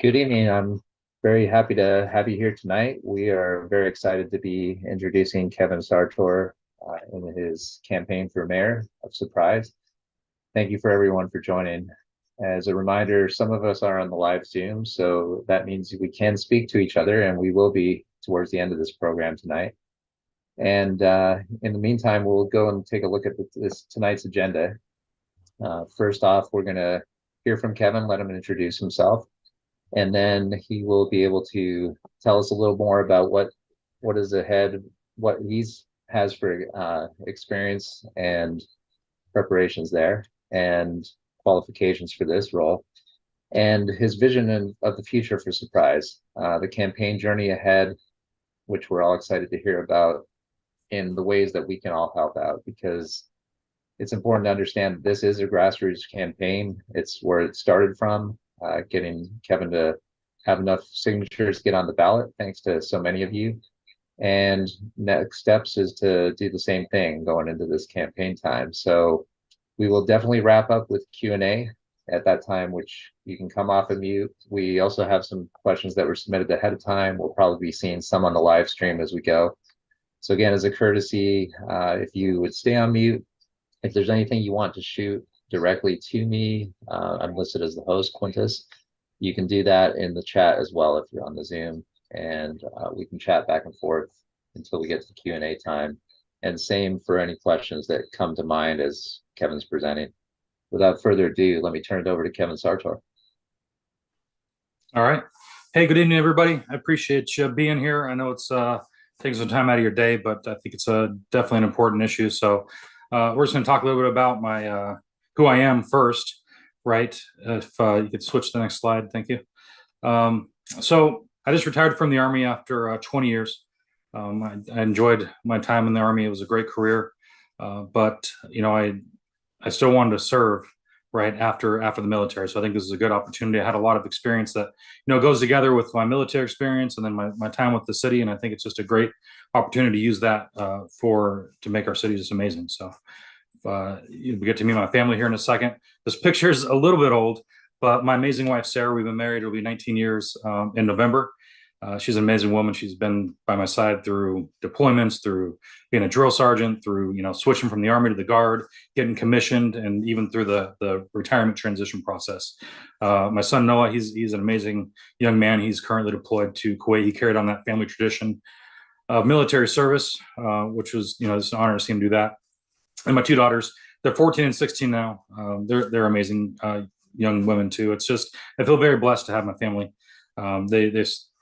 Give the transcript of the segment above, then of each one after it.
Good evening. I'm very happy to have you here tonight. We are very excited to be introducing Kevin Sartor in his campaign for mayor of Surprise. Thank you for everyone for joining. As a reminder, some of us are on the live Zoom, so that means we can speak to each other, and we will be towards the end of this program tonight. And in the meantime, we'll go and take a look at this tonight's agenda. First off, we're going to hear from Kevin, let him introduce himself, and then he will be able to tell us a little more about what is ahead, what he's has for experience and preparations there, and qualifications for this role, and his vision of the future for Surprise, the campaign journey ahead, which we're all excited to hear about, in the ways that we can all help out, because it's important to understand that this is a grassroots campaign. It's where it started from, getting Kevin to have enough signatures to get on the ballot, thanks to so many of you. And next steps is to do the same thing going into this campaign time. So we will definitely wrap up with Q&A at that time, which you can come off of mute. We also have some questions that were submitted ahead of time. We'll probably be seeing some on the live stream as we go. So again, as a courtesy, if you would stay on mute, if there's anything you want to shoot directly to me, I'm listed as the host, Quintus. You can do that in the chat as well if you're on the Zoom, and we can chat back and forth until we get to the Q&A time. And same for any questions that come to mind as Kevin's presenting. Without further ado, let me turn it over to Kevin Sartor. All right. Hey, good evening, everybody. I appreciate you being here. I know it's taking some time out of your day, but I think it's definitely an important issue. So we're just going to talk a little bit about my who I am first, right? If you could switch to the next slide, thank you. So I just retired from the Army after 20 years. I enjoyed my time in the Army. It was a great career, but you know, I still wanted to serve right after the military. So I think this is a good opportunity. I had a lot of experience that goes together with my military experience and then my time with the city, and I think it's just a great opportunity to use that to make our city just amazing. So we get to meet my family here in a second. This picture is a little bit old, but my amazing wife Sarah, we've been married, it'll be 19 years in November. She's an amazing woman. She's been by my side through deployments, through being a drill sergeant, through switching from the Army to the Guard, getting commissioned, and even through the retirement transition process. My son Noah, he's an amazing young man. He's currently deployed to Kuwait. He carried on that family tradition of military service, which was it's an honor to see him do that. And my two daughters, they're 14 and 16 now. They're amazing young women too. It's just I feel very blessed to have my family. They've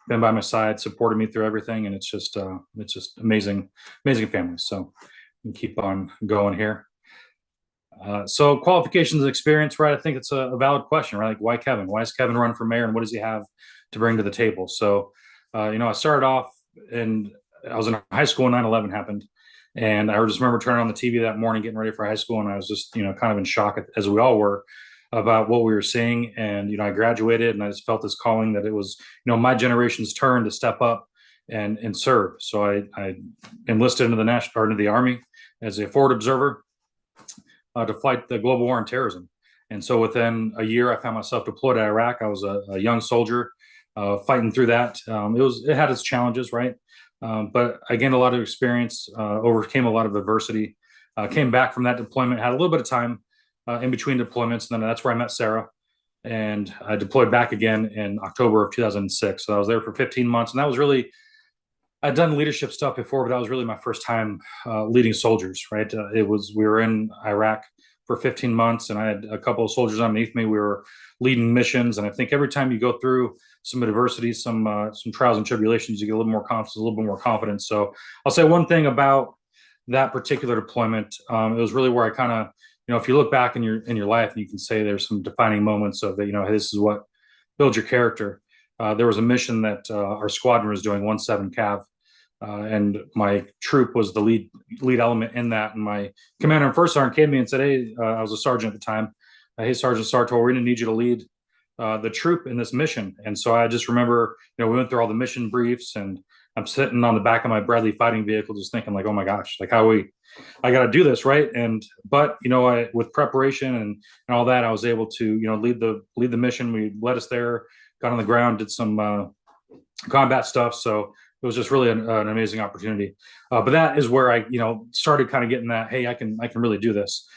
been by my side, supported me through everything, and it's just amazing family. So we keep on going here. So qualifications and experience, right? I think it's a valid question, right? Like, why Kevin? Why is Kevin running for mayor, and what does he have to bring to the table? So I started off, and I was in high school when 9/11 happened. And I just remember turning on the TV that morning, getting ready for high school, and I was just, kind of in shock, as we all were, about what we were seeing. And I graduated, and I just felt this calling that it was, my generation's turn to step up and serve. So I enlisted into the Army as a forward observer to fight the global war on terrorism. And so within a year, I found myself deployed to Iraq. I was a young soldier fighting through that. It had its challenges, right? But I gained a lot of experience, overcame a lot of adversity, came back from that deployment, had a little bit of time in between deployments, and then that's where I met Sarah. And I deployed back again in October of 2006. So I was there for 15 months, and that was really, I'd done leadership stuff before, but that was really my first time leading soldiers, right? We were in Iraq for 15 months, and I had a couple of soldiers underneath me. We were leading missions, and I think every time you go through some adversity, some trials and tribulations, you get a little more confidence, a little bit more confidence. So I'll say one thing about that particular deployment. It was really where I kind of, if you look back in your life, and you can say there's some defining moments of that, hey, this is what builds your character. There was a mission that our squadron was doing, 17 Cav, and my troop was the lead element in that. And my commander and first sergeant came to me and said, hey, I was a sergeant at the time. Hey, Sergeant Sartor, we're going to need you to lead the troop in this mission. And so I just remember, we went through all the mission briefs, and I'm sitting on the back of my Bradley fighting vehicle, just thinking like, oh my gosh, like I got to do this, right? But with preparation and all that, I was able to, lead the mission. We led us there got on the ground, did some combat stuff. So it was just really an amazing opportunity. But that is where I, started kind of getting that, hey, I can really do this.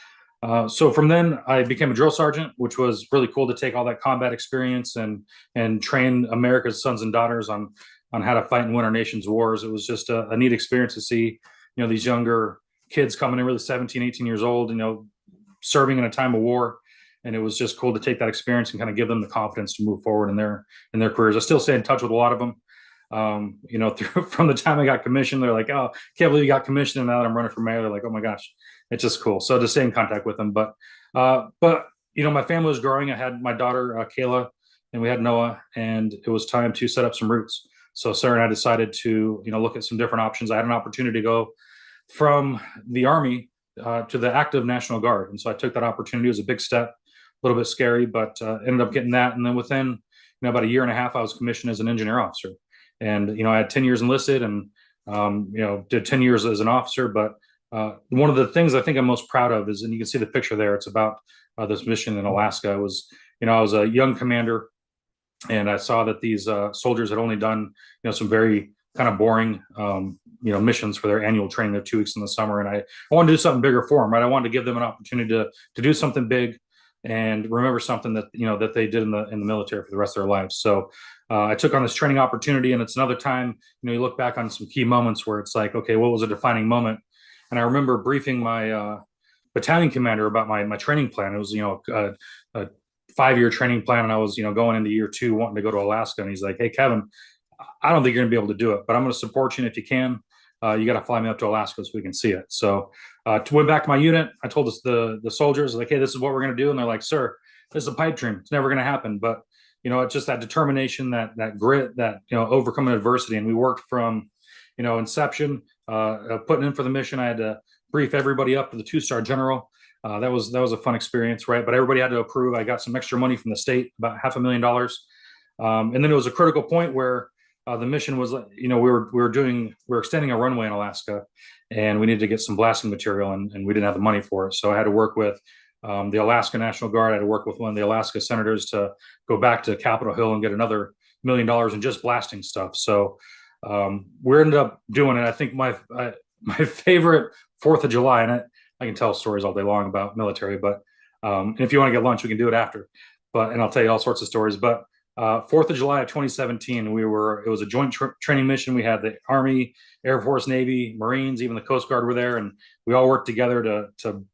So from then I became a drill sergeant, which was really cool to take all that combat experience and train America's sons and daughters on how to fight and win our nation's wars. It was just a neat experience to see, these younger kids coming in really 17, 18 years old, serving in a time of war. And it was just cool to take that experience and kind of give them the confidence to move forward in their careers. I still stay in touch with a lot of them. From the time I got commissioned, they're like, "Oh, can't believe you got commissioned." And now that I'm running for mayor, they're like, "Oh my gosh," it's just cool. So to stay in contact with them. But my family was growing. I had my daughter Kayla, and we had Noah, and it was time to set up some roots. So Sarah and I decided to look at some different options. I had an opportunity to go from the Army to the active National Guard, and so I took that opportunity. It was a big step, a little bit scary, but ended up getting that. And then within about a year and a half, I was commissioned as an engineer officer. And, I had 10 years enlisted and, did 10 years as an officer. But one of the things I think I'm most proud of is, and you can see the picture there, it's about this mission in Alaska. It was, I was a young commander, and I saw that these soldiers had only done, some very kind of boring, missions for their annual training. They're 2 weeks in the summer. And I wanted to do something bigger for them, right? I wanted to give them an opportunity to do something big and remember something that, that they did in the military for the rest of their lives. So I took on this training opportunity, and it's another time, you look back on some key moments where it's like, okay, what was a defining moment? And I remember briefing my battalion commander about my training plan. It was, a 5-year training plan. And I was, going into year 2, wanting to go to Alaska. And he's like, "Hey, Kevin, I don't think you're gonna be able to do it, but I'm going to support you. And if you can, you got to fly me up to Alaska so we can see it." So went back to my unit. I told the soldiers, like, "Hey, this is what we're going to do." And they're like, "Sir, this is a pipe dream. It's never going to happen." But it's just that determination, that grit, that overcoming adversity. And we worked from inception, putting in for the mission. I had to brief everybody up to the 2-star general. That was a fun experience, right? But everybody had to approve. I got some extra money from the state, about $500,000. And then it was a critical point where the mission was, we were extending a runway in Alaska, and we needed to get some blasting material, and we didn't have the money for it. So I had to work with the Alaska National Guard. I had to work with one of the Alaska senators to go back to Capitol Hill and get another $1 million in just blasting stuff. So we ended up doing it. I think my favorite 4th of July, and I can tell stories all day long about military, but and if you want to get lunch, we can do it after. And I'll tell you all sorts of stories. But 4th of July of 2017, it was a joint training mission. We had the Army, Air Force, Navy, Marines, even the Coast Guard were there, and we all worked together to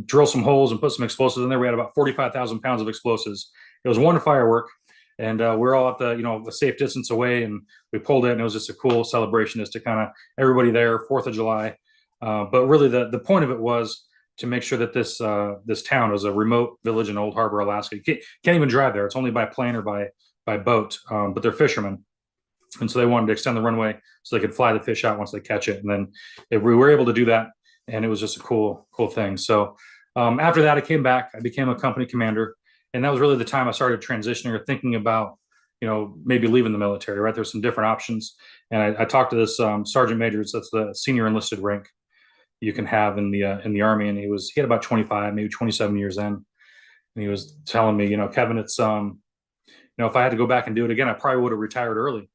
drill some holes and put some explosives in there. We had about 45,000 pounds of explosives. It was one firework, and we're all at a safe distance away, and we pulled it, and it was just a cool celebration, just to kind of everybody there, 4th of July. But really, the point of it was to make sure that this town was a remote village in Old Harbor, Alaska. You can't even drive there. It's only by plane or by boat, but they're fishermen. And so they wanted to extend the runway so they could fly the fish out once they catch it. And then we were able to do that, and it was just a cool thing. So after that, I came back. I became a company commander, and that was really the time I started transitioning or thinking about, maybe leaving the military, right? There's some different options. And I talked to this sergeant major. That's the senior enlisted rank you can have in the Army. And he had about 25, maybe 27 years in. And he was telling me, "Kevin, it's, if I had to go back and do it again, I probably would have retired early,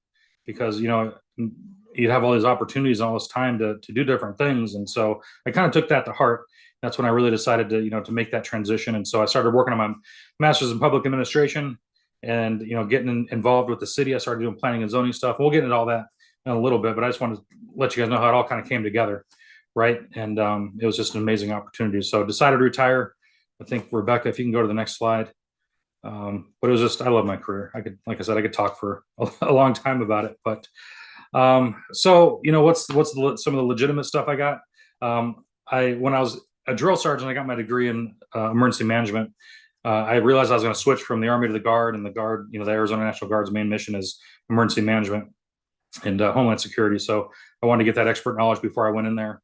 because, you'd have all these opportunities and all this time to do different things." And so I kind of took that to heart. That's when I really decided to make that transition. And so I started working on my master's in public administration, and, getting involved with the city. I started doing planning and zoning stuff. We'll get into all that in a little bit, but I just wanted to let you guys know how it all kind of came together. Right. And it was just an amazing opportunity. So decided to retire. I think, Rebecca, if you can go to the next slide. But it was just, I love my career. Like I said, I could talk for a long time about it. But so, what's some of the legitimate stuff I got? When I was a drill sergeant, I got my degree in emergency management. I realized I was going to switch from the Army to the Guard, and the Guard, the Arizona National Guard's main mission is emergency management and Homeland Security. So I wanted to get that expert knowledge before I went in there.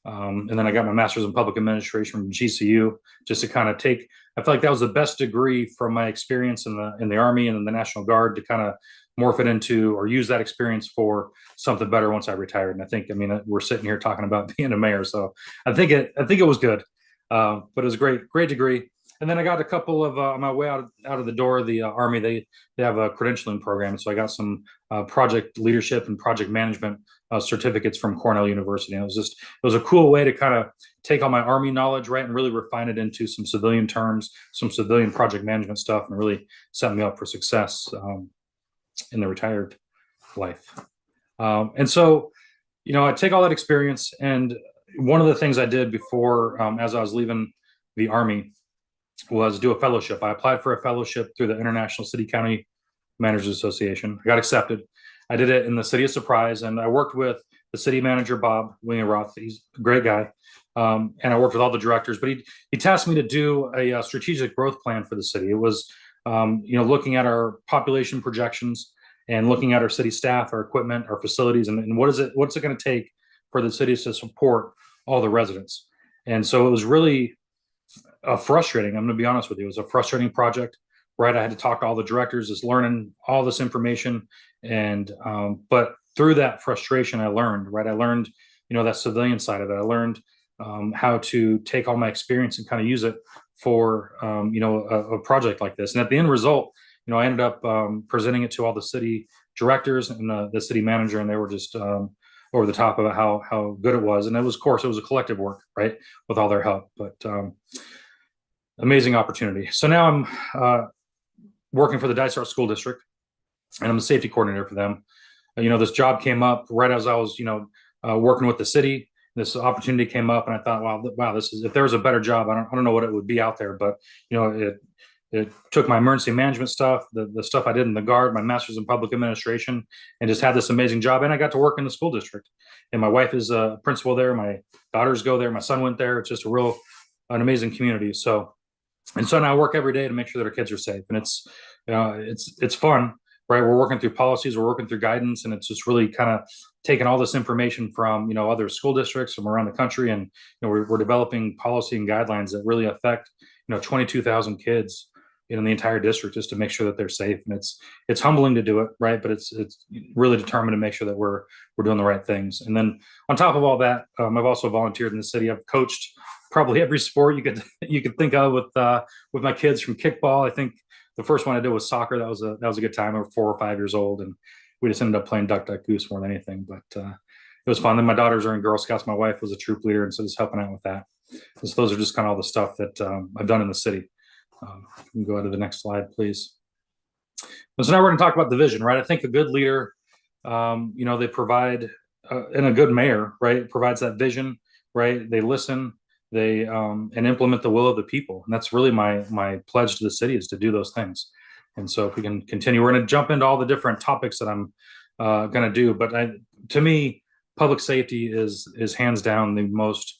And then I got my master's in public administration from GCU, just to kind of I feel like that was the best degree from my experience in the Army and in the National Guard, to kind of morph it into, or use that experience for something better once I retired. And I think, we're sitting here talking about being a mayor, so I think it was good. But it was a great degree. And then I got a couple of on my way out of the door. The Army, they have a credentialing program, so I got some project leadership and project management certificates from Cornell University. And it was a cool way to kind of take all my Army knowledge, right, and really refine it into some civilian terms, some civilian project management stuff, and really set me up for success in the retired life. And so, I take all that experience, and one of the things I did before, as I was leaving the Army, was do a fellowship. I applied for a fellowship through the International City County Managers Association. I got accepted. I did it in the city of Surprise, and I worked with the city manager, Bob Wingenroth. He's a great guy. And I worked with all the directors, but he tasked me to do a strategic growth plan for the city. It was, looking at our population projections and looking at our city staff, our equipment, our facilities, and what's it going to take for the cities to support all the residents. And so it was really frustrating. I'm going to be honest with you. It was a frustrating project, right? I had to talk to all the directors, just learning all this information. And, but through that frustration, I learned, right? I learned, that civilian side of it. I learned how to take all my experience and kind of use it for, a project like this. And at the end result, I ended up presenting it to all the city directors and the city manager, and they were just over the top about how good it was. And it was, of course, it was a collective work, right, with all their help. But amazing opportunity. So now I'm working for the Dysart School District, and I'm the safety coordinator for them. This job came up right as I was, working with the city. This opportunity came up, and I thought, wow, this is, if there was a better job, I don't know what it would be out there, but it took my emergency management stuff, the stuff I did in the Guard, my master's in public administration, and just had this amazing job. And I got to work in the school district. And my wife is a principal there. My daughters go there. My son went there. It's just an amazing community. So now I work every day to make sure that our kids are safe. And it's fun, right? We're working through policies, we're working through guidance, and it's just really kind of taking all this information from, other school districts from around the country. And, we're developing policy and guidelines that really affect, 22,000 kids in the entire district, just to make sure that they're safe. And it's humbling to do it, right? But it's really determined to make sure that we're doing the right things. And then on top of all that, I've also volunteered in the city. I've coached probably every sport you could think of with my kids, from kickball. I think the first one I did was soccer. That was a good time. I was 4 or 5 years old, and we just ended up playing duck goose more than anything. But it was fun. Then my daughters are in Girl Scouts. My wife was a troop leader, and so just helping out with that. So those are just kind of all the stuff that I've done in the city. You can go to the next slide, please. And so now we're going to talk about the vision, right? I think a good leader, they provide, and a good mayor, right, provides that vision, right? They listen, they and implement the will of the people. And that's really my pledge to the city, is to do those things. And so if we can continue, we're going to jump into all the different topics that I'm going to do. But to me, public safety is hands down the most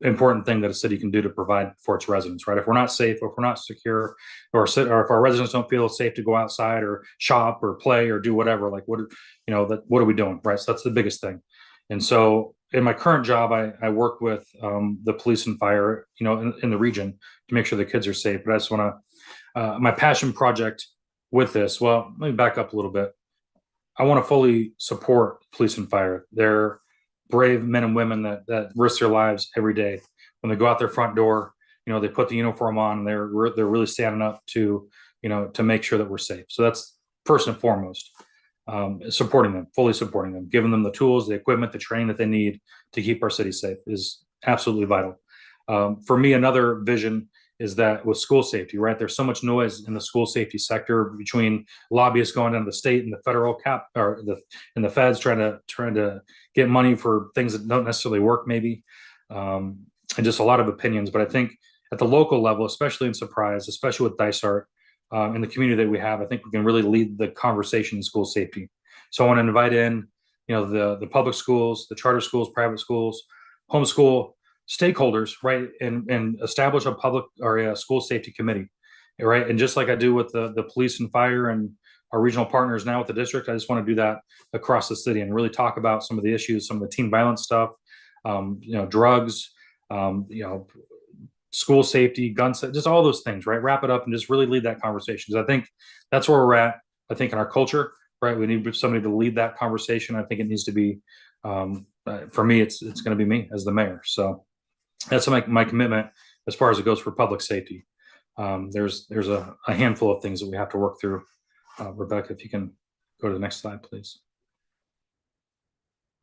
important thing that a city can do to provide for its residents, right? If we're not safe, or if we're not secure, or if our residents don't feel safe to go outside or shop or play or do whatever, like what are we doing, right? So that's the biggest thing. And so in my current job, I work with the police and fire, in the region, to make sure the kids are safe. But I just want to, my passion project with this, well, let me back up a little bit. I want to fully support police and fire. They're brave men and women that risk their lives every day. When they go out their front door, they put the uniform on, and they're really standing up to make sure that we're safe. So that's first and foremost. Supporting them, fully supporting them, giving them the tools, the equipment, the training that they need to keep our city safe is absolutely vital. For me, another vision is that with school safety, right? There's so much noise in the school safety sector, between lobbyists going down to the state and the federal and the feds trying to get money for things that don't necessarily work, maybe, and just a lot of opinions. But I think at the local level, especially in Surprise, especially with Dysart, in the community that we have, I think we can really lead the conversation in school safety. So I want to invite in, the public schools, the charter schools, private schools, homeschool stakeholders, right, and establish a public or a school safety committee, right? And just like I do with the police and fire and our regional partners now with the district, I just want to do that across the city and really talk about some of the issues, some of the teen violence stuff, drugs, school safety, gun safety, just all those things, right? Wrap it up and just really lead that conversation. Because I think that's where we're at. I think in our culture, right, we need somebody to lead that conversation. I think it needs to be, for me, it's going to be me as the mayor. So that's my commitment as far as it goes for public safety. There's a handful of things that we have to work through. Rebecca, if you can go to the next slide, please.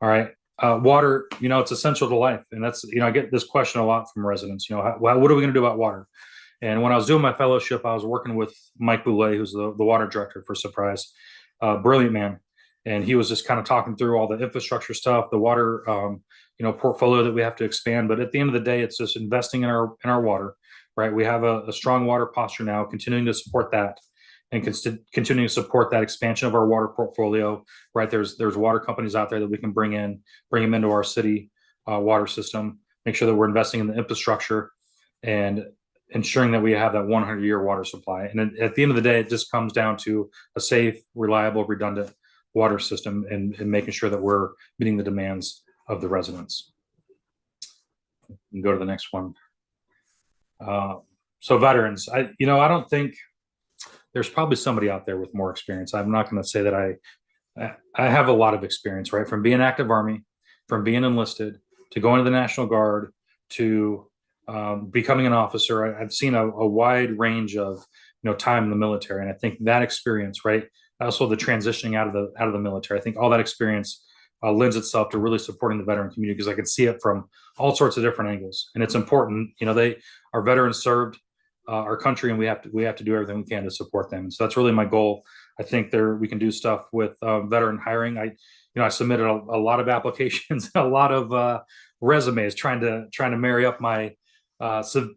All right. Water, it's essential to life. And that's, I get this question a lot from residents, what are we going to do about water? And when I was doing my fellowship, I was working with Mike Boulay, who's the water director for Surprise, brilliant man. And he was just kind of talking through all the infrastructure stuff, the water, portfolio that we have to expand. But at the end of the day, it's just investing in our water, right? We have a strong water posture now, continuing to support that and continuing to support that expansion of our water portfolio, right? There's water companies out there that we can bring them into our city water system, make sure that we're investing in the infrastructure and ensuring that we have that 100-year water supply. And at the end of the day, it just comes down to a safe, reliable, redundant water system and making sure that we're meeting the demands of the residents. You can go to the next one. So veterans, I don't think there's probably somebody out there with more experience. I'm not going to say that I have a lot of experience, right? From being active Army, from being enlisted, to going to the National Guard, to becoming an officer. I've seen a wide range of time in the military, and I think that experience, right? Also the transitioning out of the military. I think all that experience lends itself to really supporting the veteran community because I can see it from all sorts of different angles, and it's important. Our veterans served our country, and we have to do everything we can to support them. And so that's really my goal. I think we can do stuff with veteran hiring. I submitted a lot of applications, a lot of resumes, trying to marry up my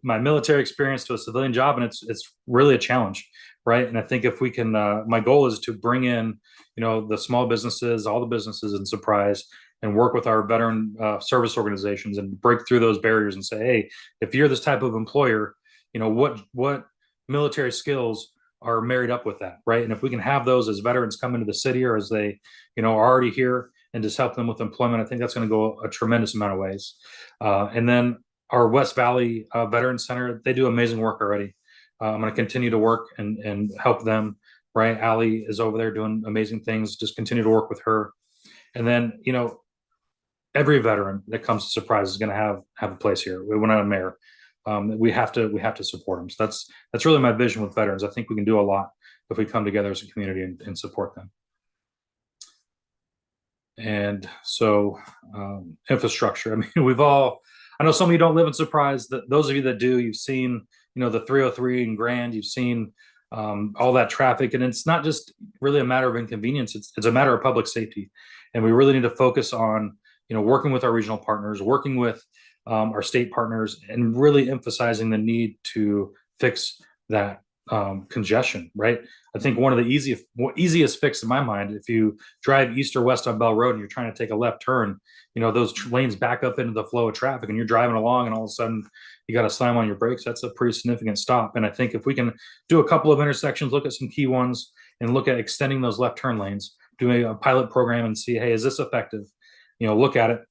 military experience to a civilian job, and it's really a challenge, right? And I think if we can, my goal is to bring in, the small businesses, all the businesses in Surprise, and work with our veteran service organizations and break through those barriers and say, hey, if you're this type of employer, what military skills are married up with that, right? And if we can have those as veterans come into the city or as they, are already here and just help them with employment, I think that's going to go a tremendous amount of ways. And then our West Valley Veterans Center, they do amazing work already. I'm going to continue to work and help them, right? Allie is over there doing amazing things. Just continue to work with her. And then, every veteran that comes to Surprise is going to have a place here. We're not a mayor. We have to support them. So that's really my vision with veterans. I think we can do a lot if we come together as a community and support them. And so infrastructure. I mean, I know some of you don't live in Surprise. Those of you that do, you've seen, the 303 in Grand. You've seen all that traffic, and it's not just really a matter of inconvenience. It's a matter of public safety, and we really need to focus on working with our regional partners, working with our state partners, and really emphasizing the need to fix that congestion, right? I think one of the easiest fix in my mind, if you drive east or west on Bell Road and you're trying to take a left turn, those lanes back up into the flow of traffic and you're driving along and all of a sudden you got to slam on your brakes. That's a pretty significant stop. And I think if we can do a couple of intersections, look at some key ones and look at extending those left turn lanes, doing a pilot program and see, hey, is this effective? Look at it.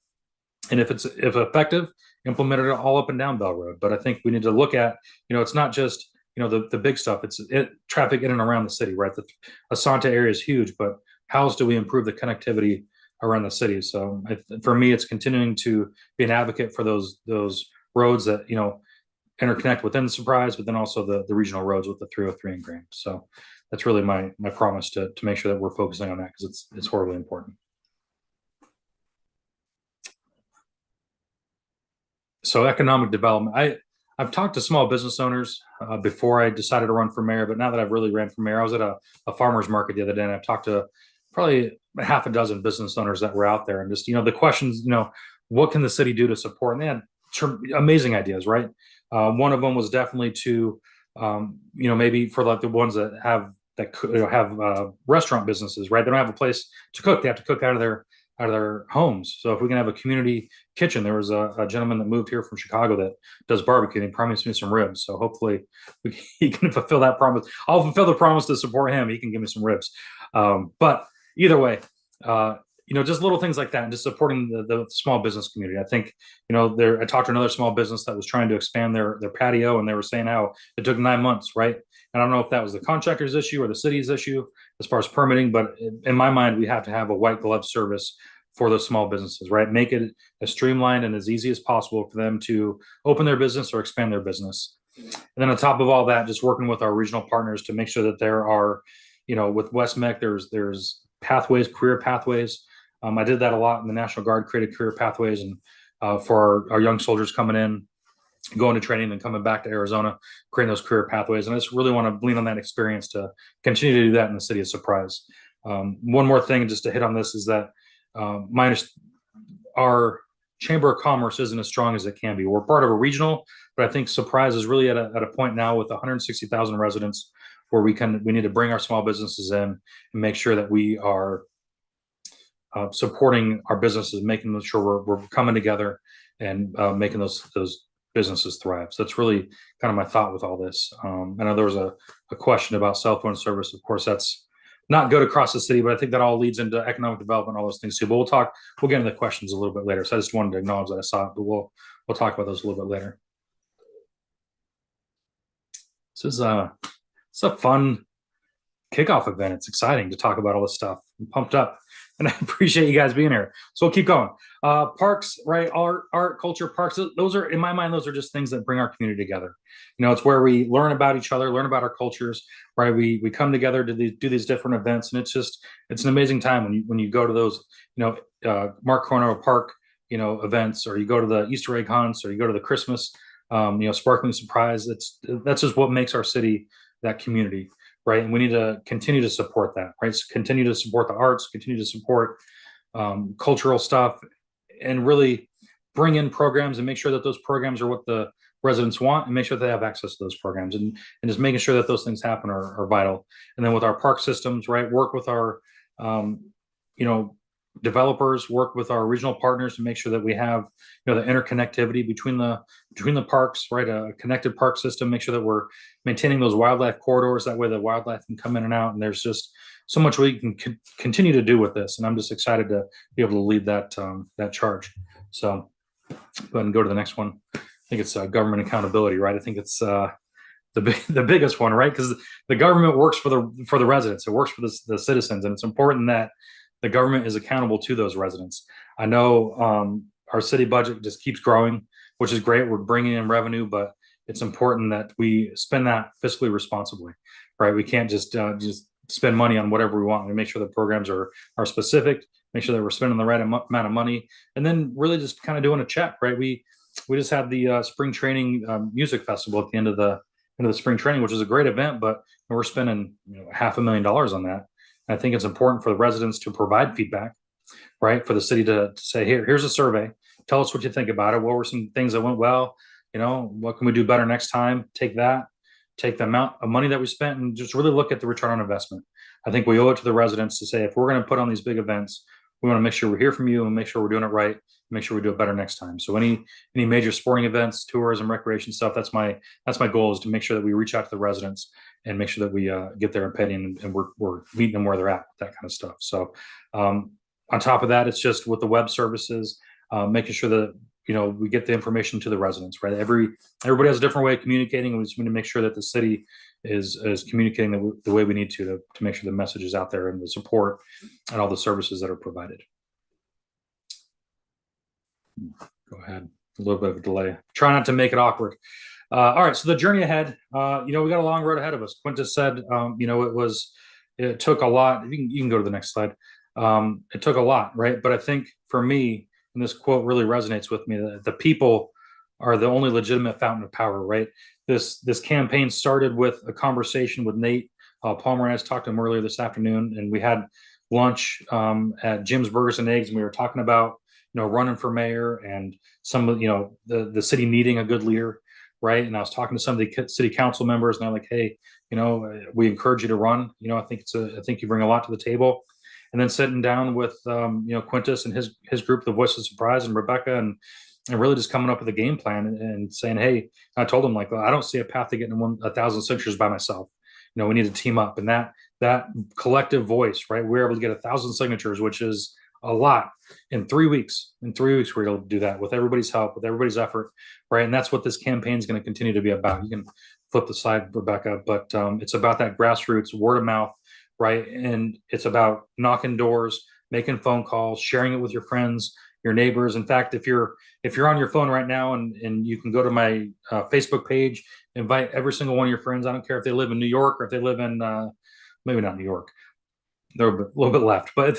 And if effective, implement it all up and down Bell Road. But I think we need to look at, it's not just, the big stuff. It's traffic in and around the city, right? The Asante area is huge, but how else do we improve the connectivity around the city? So for me, it's continuing to be an advocate for those roads that, interconnect within Surprise, but then also the regional roads with the 303 and Grand. So that's really my promise to make sure that we're focusing on that because it's horribly important. So economic development. I've talked to small business owners before I decided to run for mayor, but now that I've really ran for mayor, I was at a farmer's market the other day, and I've talked to probably a half a dozen business owners that were out there, and just the questions, what can the city do to support? And they had amazing ideas, right? One of them was definitely to, maybe for like the ones that have restaurant businesses, right? They don't have a place to cook; they have to cook out of their homes. So if we can have a community kitchen, there was a gentleman that moved here from Chicago that does barbecue, and he promised me some ribs. So hopefully he can fulfill that promise. I'll fulfill the promise to support him. He can give me some ribs. But either way, just little things like that, and just supporting the small business community. I think, I talked to another small business that was trying to expand their patio, and they were saying how it took 9 months, right? And I don't know if that was the contractor's issue or the city's issue as far as permitting, but in my mind, we have to have a white glove service for those small businesses, right? Make it as streamlined and as easy as possible for them to open their business or expand their business. And then on top of all that, just working with our regional partners to make sure that there are, with West Mech, there's pathways, career pathways. I did that a lot in the National Guard, created career pathways, and for our young soldiers coming in, going to training and coming back to Arizona, creating those career pathways. And I just really want to lean on that experience to continue to do that in the city of Surprise. One more thing just to hit on this is that our Chamber of Commerce isn't as strong as it can be. We're part of a regional, but I think Surprise is really at a point now with 160,000 residents where we need to bring our small businesses in and make sure that we are supporting our businesses, making sure we're coming together and making those businesses thrive. So that's really kind of my thought with all this. I know there was a question about cell phone service. Of course, that's not good across the city, but I think that all leads into economic development, all those things too. But we'll get into the questions a little bit later. So I just wanted to acknowledge that I saw it, but we'll talk about those a little bit later. This is a fun kickoff event. It's exciting to talk about all this stuff. I'm pumped up, and I appreciate you guys being here. So we'll keep going. Parks, right? Art, culture, parks. Those are, in my mind, those are just things that bring our community together. It's where we learn about each other, learn about our cultures, right? We come together to do these different events, and it's an amazing time when you go to those, Mark Cornell Park, events, or you go to the Easter egg hunts, or you go to the Christmas, sparkling surprise. That's just what makes our city that community. Right. And we need to continue to support that, right? So continue to support the arts, continue to support cultural stuff, and really bring in programs and make sure that those programs are what the residents want, and make sure they have access to those programs, and just making sure that those things happen are vital. And then with our park systems, right, work with our, developers, work with our regional partners to make sure that we have, the interconnectivity between the parks, right? A connected park system, make sure that we're maintaining those wildlife corridors. That way the wildlife can come in and out. And there's just so much we can continue to do with this. And I'm just excited to be able to lead that charge. So go ahead and go to the next one. I think it's government accountability, right? I think it's the biggest one, right? Because the government works for the residents. It works for the citizens. And it's important that the government is accountable to those residents. I know our city budget just keeps growing, which is great. We're bringing in revenue, but it's important that we spend that fiscally responsibly, right? We can't just spend money on whatever we want. We make sure the programs are specific, make sure that we're spending the right amount of money, and then really just kind of doing a check, right? We just had the spring training music festival at the end of the spring training, which is a great event, but we're spending $500,000 on that. I think it's important for the residents to provide feedback, right? For the city to say, here's a survey. Tell us what you think about it. What were some things that went well? What can we do better next time? Take the amount of money that we spent and just really look at the return on investment. I think we owe it to the residents to say, if we're going to put on these big events, we want to make sure we hear from you and make sure we're doing it right. Make sure we do it better next time. So any major sporting events, tourism, recreation stuff, that's my goal, is to make sure that we reach out to the residents and make sure that we get their opinion and we're meeting them where they're at, that kind of stuff. So on top of that, it's just with the web services, making sure that we get the information to the residents, right? Everybody has a different way of communicating, and we just need to make sure that the city is communicating the way we need to make sure the message is out there and the support and all the services that are provided. Go ahead. A little bit of a delay. Try not to make it awkward. All right. So the journey ahead, we got a long road ahead of us. Quintus said, it took a lot. You can go to the next slide. It took a lot, right? But I think for me, and this quote really resonates with me, that the people are the only legitimate fountain of power, right? This campaign started with a conversation with Nate Palmer. I talked to him earlier this afternoon, and we had lunch at Jim's Burgers and Eggs, and we were talking about running for mayor and some of the city needing a good leader, right? And I was talking to some of the city council members, and they're like, hey, we encourage you to run. I think you bring a lot to the table. And then sitting down with Quintus and his group, the Voice of Surprise, and Rebecca, and really just coming up with a game plan and saying, hey, I told them, like, well, I don't see a path to getting 1,000 signatures by myself. We need to team up, and that collective voice, right? We were able to get 1,000 signatures, which is a lot in 3 weeks. In 3 weeks, we're able to do that with everybody's help, with everybody's effort, right? And that's what this campaign is going to continue to be about. You can flip the slide, Rebecca, but it's about that grassroots word of mouth, right? And it's about knocking doors, making phone calls, sharing it with your friends, your neighbors. In fact, if you're on your phone right now and you can go to my Facebook page, invite every single one of your friends. I don't care if they live in New York or if they live in maybe not New York, they're a little bit left, but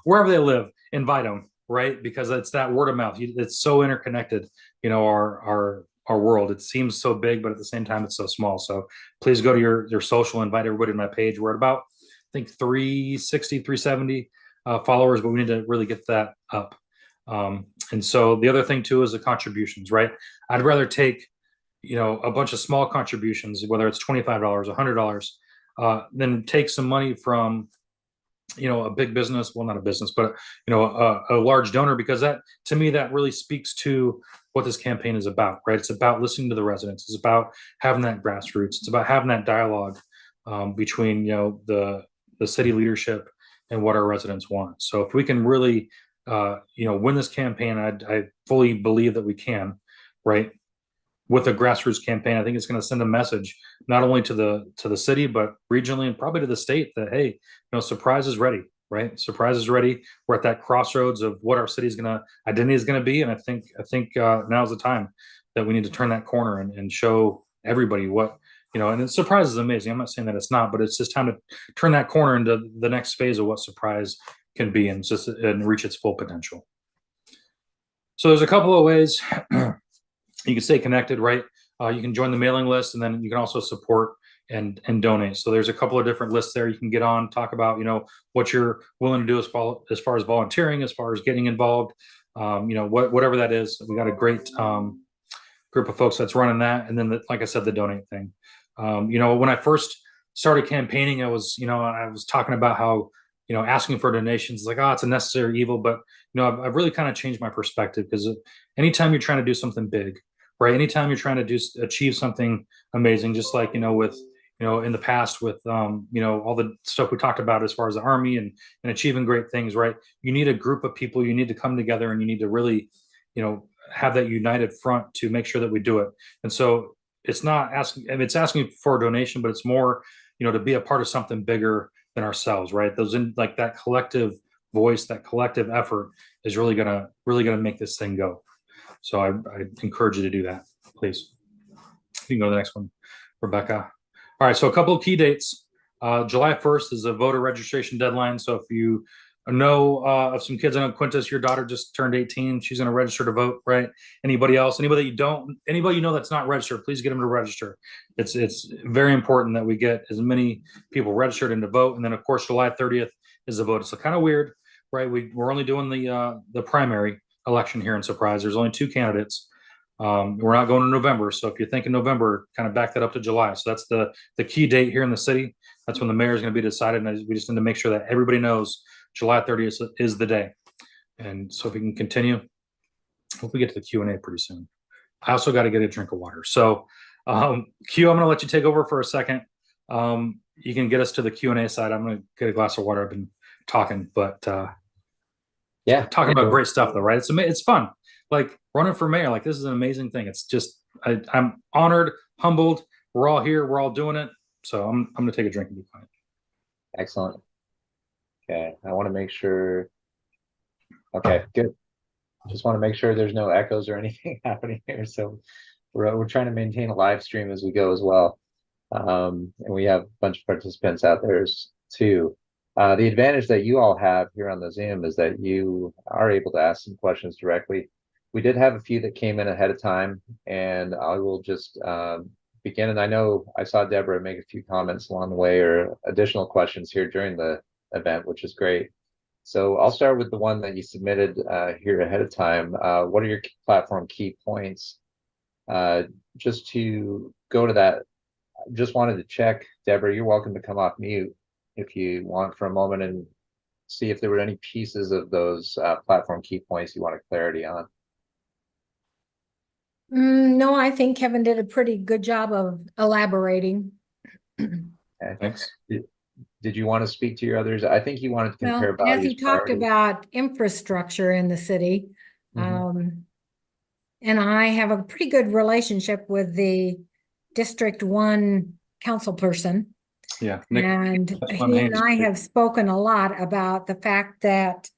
wherever they live, invite them, right? Because it's that word of mouth. It's so interconnected, our world. It seems so big, but at the same time, it's so small. So please go to your social, invite everybody to my page. We're at about, I think, 360, 370 followers, but we need to really get that up. And so the other thing too is the contributions, right? I'd rather take, a bunch of small contributions, whether it's $25, $100, than take some money from, a big business, well, not a business, but a large donor, because that, to me, that really speaks to what this campaign is about, right? It's about listening to the residents. It's about having that grassroots. It's about having that dialogue between the city leadership and what our residents want. So if we can really win this campaign, I fully believe that we can, right? With a grassroots campaign, I think it's going to send a message not only to the city, but regionally and probably to the state that, hey, Surprise is ready, right? Surprise is ready. We're at that crossroads of what our city's identity is going to be, and I think now's the time that we need to turn that corner and show everybody what. And Surprise is amazing. I'm not saying that it's not, but it's just time to turn that corner into the next phase of what Surprise can be and reach its full potential. So there's a couple of ways you can stay connected, right? You can join the mailing list, and then you can also support and donate. So there's a couple of different lists there you can get on, talk about, what you're willing to do as far as volunteering, as far as getting involved, whatever that is. We got a great group of folks that's running that. And then, like I said, the donate thing. When I first started campaigning, I was talking about how, asking for donations is like, it's a necessary evil. But, I've really kind of changed my perspective, because anytime you're trying to do something big, right? Anytime you're trying to achieve something amazing, just like, with, in the past with, all the stuff we talked about as far as the Army and achieving great things, right? You need a group of people, you need to come together, and you need to really, have that united front to make sure that we do it. And so it's not asking, it's asking for a donation, but it's more, to be a part of something bigger than ourselves, right? Like that collective voice, that collective effort is really gonna make this thing go. So I encourage you to do that, please. You can go to the next one, Rebecca. All right, so a couple of key dates. July 1st is a voter registration deadline. So if you know of some kids, I know Quintus, your daughter just turned 18. She's going to register to vote, right? Anybody else? Anybody that's not registered, please get them to register. It's very important that we get as many people registered and to vote. And then, of course, July 30th is the vote. It's kind of weird, right? We're only doing the primary election here in Surprise. There's only 2 candidates. We're not going to November. So if you're thinking November, kind of back that up to July. So that's the key date here in the city. That's when the mayor is going to be decided. And we just need to make sure that everybody knows July 30th is the day. And so if we can continue, hope we get to the Q&A pretty soon. I also got to get a drink of water. So Q, I'm going to let you take over for a second. You can get us to the Q&A side. I'm going to get a glass of water. I've been talking, but talking about great stuff though, right? It's fun. Like running for mayor, like this is an amazing thing. It's just, I'm honored, humbled. We're all here. We're all doing it. So I'm going to take a drink and be quiet. Excellent. Okay, I want to make sure. Okay, good. Just want to make sure there's no echoes or anything happening here. So we're trying to maintain a live stream as we go as well. And we have a bunch of participants out there too. The advantage that you all have here on the Zoom is that you are able to ask some questions directly. We did have a few that came in ahead of time, and I will just begin. And I know I saw Deborah make a few comments along the way or additional questions here during the event, which is great. So I'll start with the one that you submitted here ahead of time. What are your platform key points? Just to go to that, just wanted to check, Deborah, you're welcome to come off mute if you want for a moment and see if there were any pieces of those platform key points you wanted clarity on. No, I think Kevin did a pretty good job of elaborating. Okay. Thanks. Did you want to speak to your others? I think you wanted to compare Well, as he values. talked about infrastructure in the city, and I have a pretty good relationship with the District 1 council person. Yeah. Nick, And that's on he and Haynes I Street. have spoken a lot about the fact that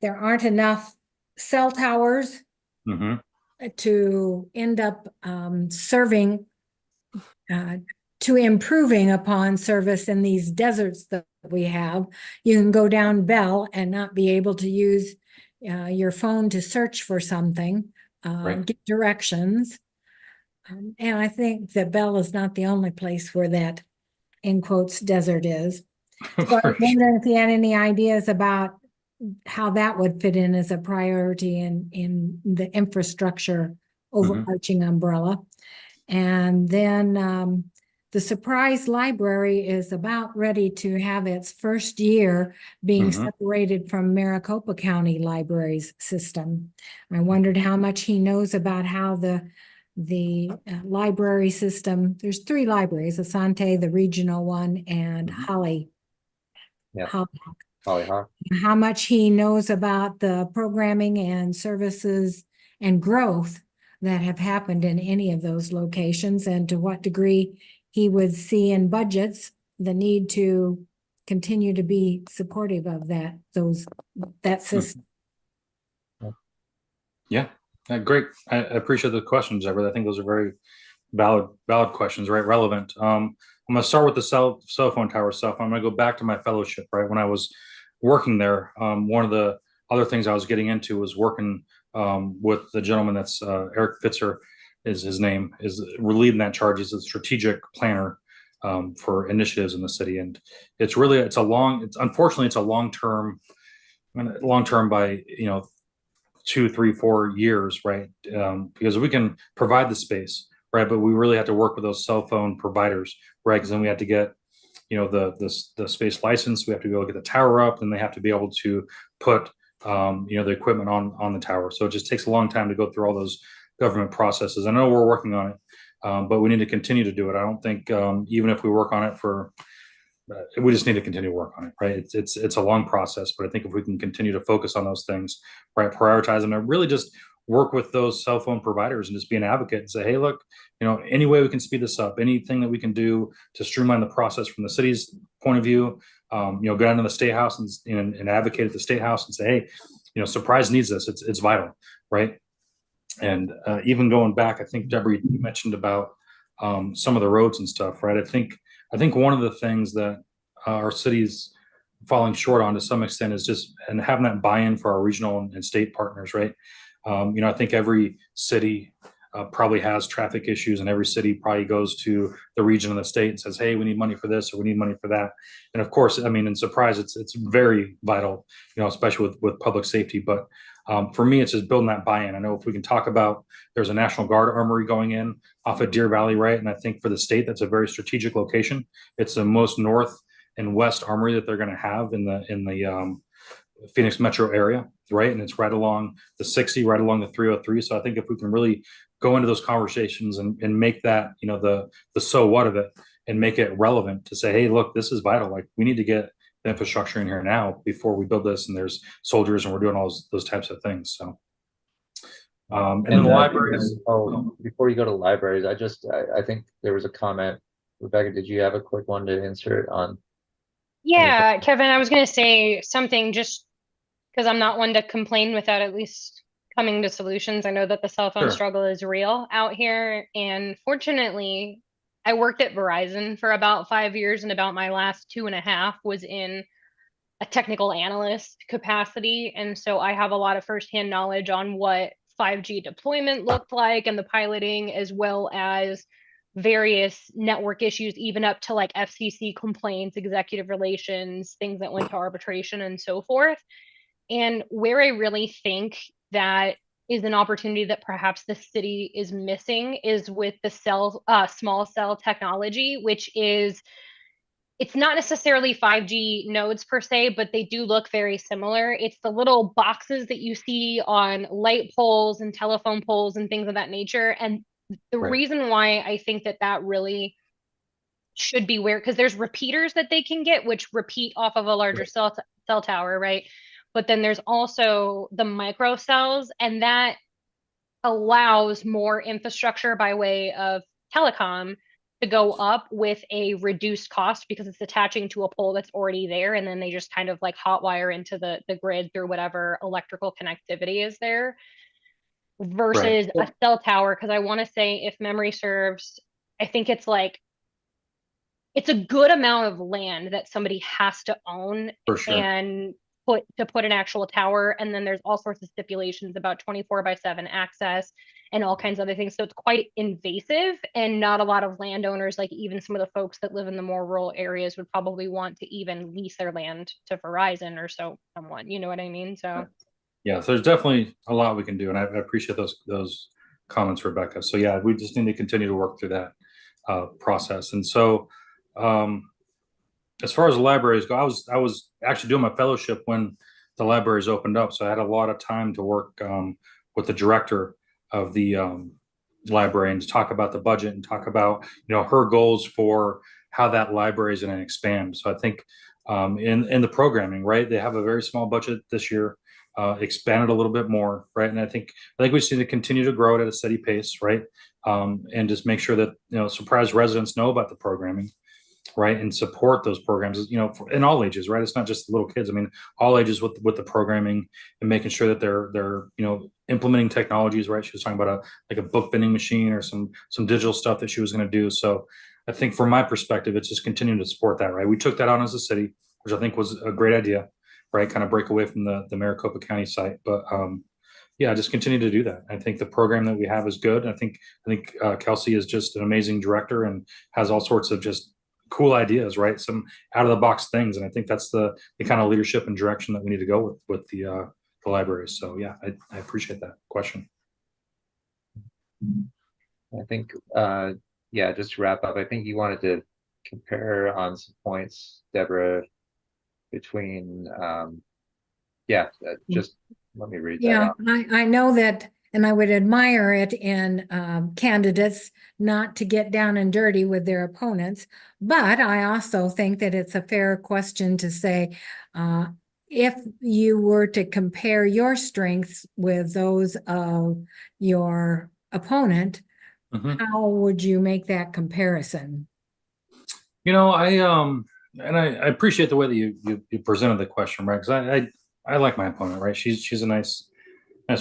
there aren't enough cell towers Mhm. to end up serving to improving upon service in these deserts that we have. You can go down Bell and not be able to use your phone to search for something, Right. get directions. And I think that Bell is not the only place where that, in quotes, desert is. So I For was wondering if you had any ideas about how that would fit in as a priority in the infrastructure Mhm. overarching umbrella. And then the Surprise Library is about ready to have its first year being Mhm. separated from Maricopa County Libraries system. I wondered how much he knows about how the library system, there's 3 libraries, Asante, the regional one, and Mhm. Holly. Yeah. Holly. Hollyhock. How much he knows about the programming and services and growth that have happened in any of those locations, and to what degree he would see in budgets the need to continue to be supportive of that system. Yeah. Great. I appreciate the questions, Everett. I think those are very valid questions, right? Relevant. I'm gonna start with the cell phone tower stuff. I'm gonna go back to my fellowship, right? When I was working there, one of the other things I was getting into was working with the gentleman that's Eric Fitzer is his name, is leading that charge. He's a strategic planner for initiatives in the city, and it's unfortunately it's a long term by 2, 3, 4 years, right? Because we can provide the space, right? But we really have to work with those cell phone providers, right? Because then we have to get, the space license. We have to go get the tower up, and they have to be able to put, the equipment on the tower. So it just takes a long time to go through all those government processes. I know we're working on it, but we need to continue to do it. I don't think even if we work on it for we just need to continue to work on it, right? It's a long process, but I think if we can continue to focus on those things, right, prioritize them, and really just work with those cell phone providers and just be an advocate and say, hey, look, any way we can speed this up, anything that we can do to streamline the process from the city's point of view, go down to the state house and advocate at the state house and say, hey, Surprise needs this. It's vital, right? And even going back, I think Deborah, you mentioned about some of the roads and stuff, right? I think one of the things that our city's falling short on to some extent is just and having that buy-in for our regional and state partners, right? I think every city probably has traffic issues, and every city probably goes to the region of the state and says, "Hey, we need money for this, or we need money for that." And of course, I mean, in Surprise, it's very vital, especially with public safety. But for me, it's just building that buy-in. I know if we can talk about there's a National Guard armory going in off of Deer Valley, right? And I think for the state, that's a very strategic location. It's the most north and west armory that they're going to have in the Phoenix metro area, right? And it's right along the 60, right along the 303. So I think if we can really go into those conversations and make that, the so what of it, and make it relevant to say, hey, look, this is vital. Like, we need to get the infrastructure in here now before we build this, and there's soldiers and we're doing all those types of things. So and then the libraries. Before you go to libraries, I think there was a comment. Rebecca, did you have a quick one to insert on? Yeah, Kevin, I was going to say something just because I'm not one to complain without at least coming to solutions. I know that the cell phone Sure. struggle is real out here. And fortunately, I worked at Verizon for about 5 years, and about my last 2.5 was in a technical analyst capacity. And so I have a lot of firsthand knowledge on what 5G deployment looked like and the piloting, as well as various network issues, even up to like FCC complaints, executive relations, things that went to arbitration, and so forth. And where I really think that is an opportunity that perhaps the city is missing is with the small cell technology, which is, it's not necessarily 5G nodes per se, but they do look very similar. It's the little boxes that you see on light poles and telephone poles and things of that nature. And the Right. reason why I think that really should be where, because there's repeaters that they can get, which repeat off of a larger cell tower, right? But then there's also the micro cells, and that allows more infrastructure by way of telecom to go up with a reduced cost because it's attaching to a pole that's already there, and then they just kind of like hotwire into the grid through whatever electrical connectivity is there, versus a cell tower. Because I want to say, if memory serves, I think it's like it's a good amount of land that somebody has to own For sure. and put an actual tower. And then there's all sorts of stipulations about 24/7 access and all kinds of other things. So it's quite invasive, and not a lot of landowners, like even some of the folks that live in the more rural areas, would probably want to even lease their land to Verizon or someone, you know what I mean? So Yeah, so there's definitely a lot we can do, and I appreciate those comments, Rebecca. So yeah, we just need to continue to work through that process. And so, as far as the libraries go, I was actually doing my fellowship when the libraries opened up, so I had a lot of time to work with the director of the library and to talk about the budget and talk about her goals for how that library is going to expand. So I think in the programming, right, they have a very small budget this year. Expanded a little bit more, right? And I think we just need to continue to grow it at a steady pace, right? And just make sure that Surprise residents know about the programming, right? And support those programs, in all ages, right? It's not just little kids. I mean, all ages with the programming, and making sure that they're implementing technologies, right? She was talking about a book vending machine or some digital stuff that she was going to do. So I think from my perspective, it's just continuing to support that, right? We took that on as a city, which I think was a great idea, right? Kind of break away from the Maricopa County site, but yeah, just continue to do that. I think the program that we have is good. I think Kelsey is just an amazing director and has all sorts of just cool ideas, right? Some out of the box things, and I think that's the kind of leadership and direction that we need to go with the libraries. So yeah, I appreciate that question. I think yeah, just to wrap up, I think you wanted to compare on some points, Deborah, between just let me read that Yeah, out. I know that, and I would admire it in candidates not to get down and dirty with their opponents. But I also think that it's a fair question to say, if you were to compare your strengths with those of your opponent, how would you make that comparison? I appreciate the way that you presented the question, right? Because I like my opponent, right? She's a nice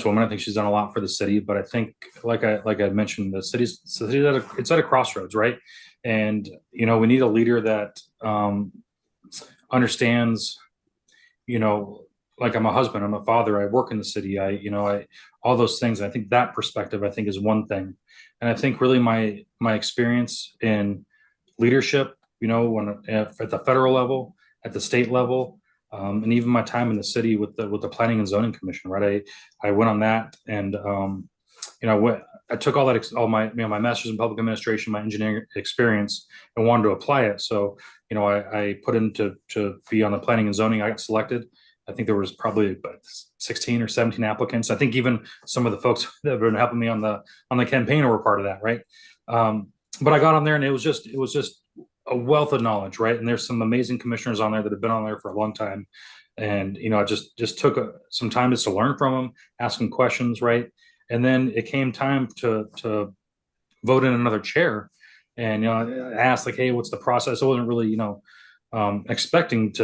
woman. I think she's done a lot for the city, but I think like I mentioned, the city's it's at a crossroads, right? And we need a leader that understands, like I'm a husband, I'm a father, I work in the city, I all those things. I think that perspective, I think, is one thing. And I think really my experience in leadership, at the federal level, at the state level, and even my time in the city with the Planning and Zoning Commission, right? I went on that, and I took all my my master's in public administration, my engineering experience, and wanted to apply it. So I put in to be on the planning and zoning. I got selected. I think there was probably about 16 or 17 applicants. I think even some of the folks that have been helping me on the campaign were part of that, right? But I got on there, and it was just a wealth of knowledge, right? And there's some amazing commissioners on there that have been on there for a long time. And, I just took some time just to learn from them, ask them questions, right? And then it came time to vote in another chair. And, I asked like, hey, what's the process? I wasn't really, expecting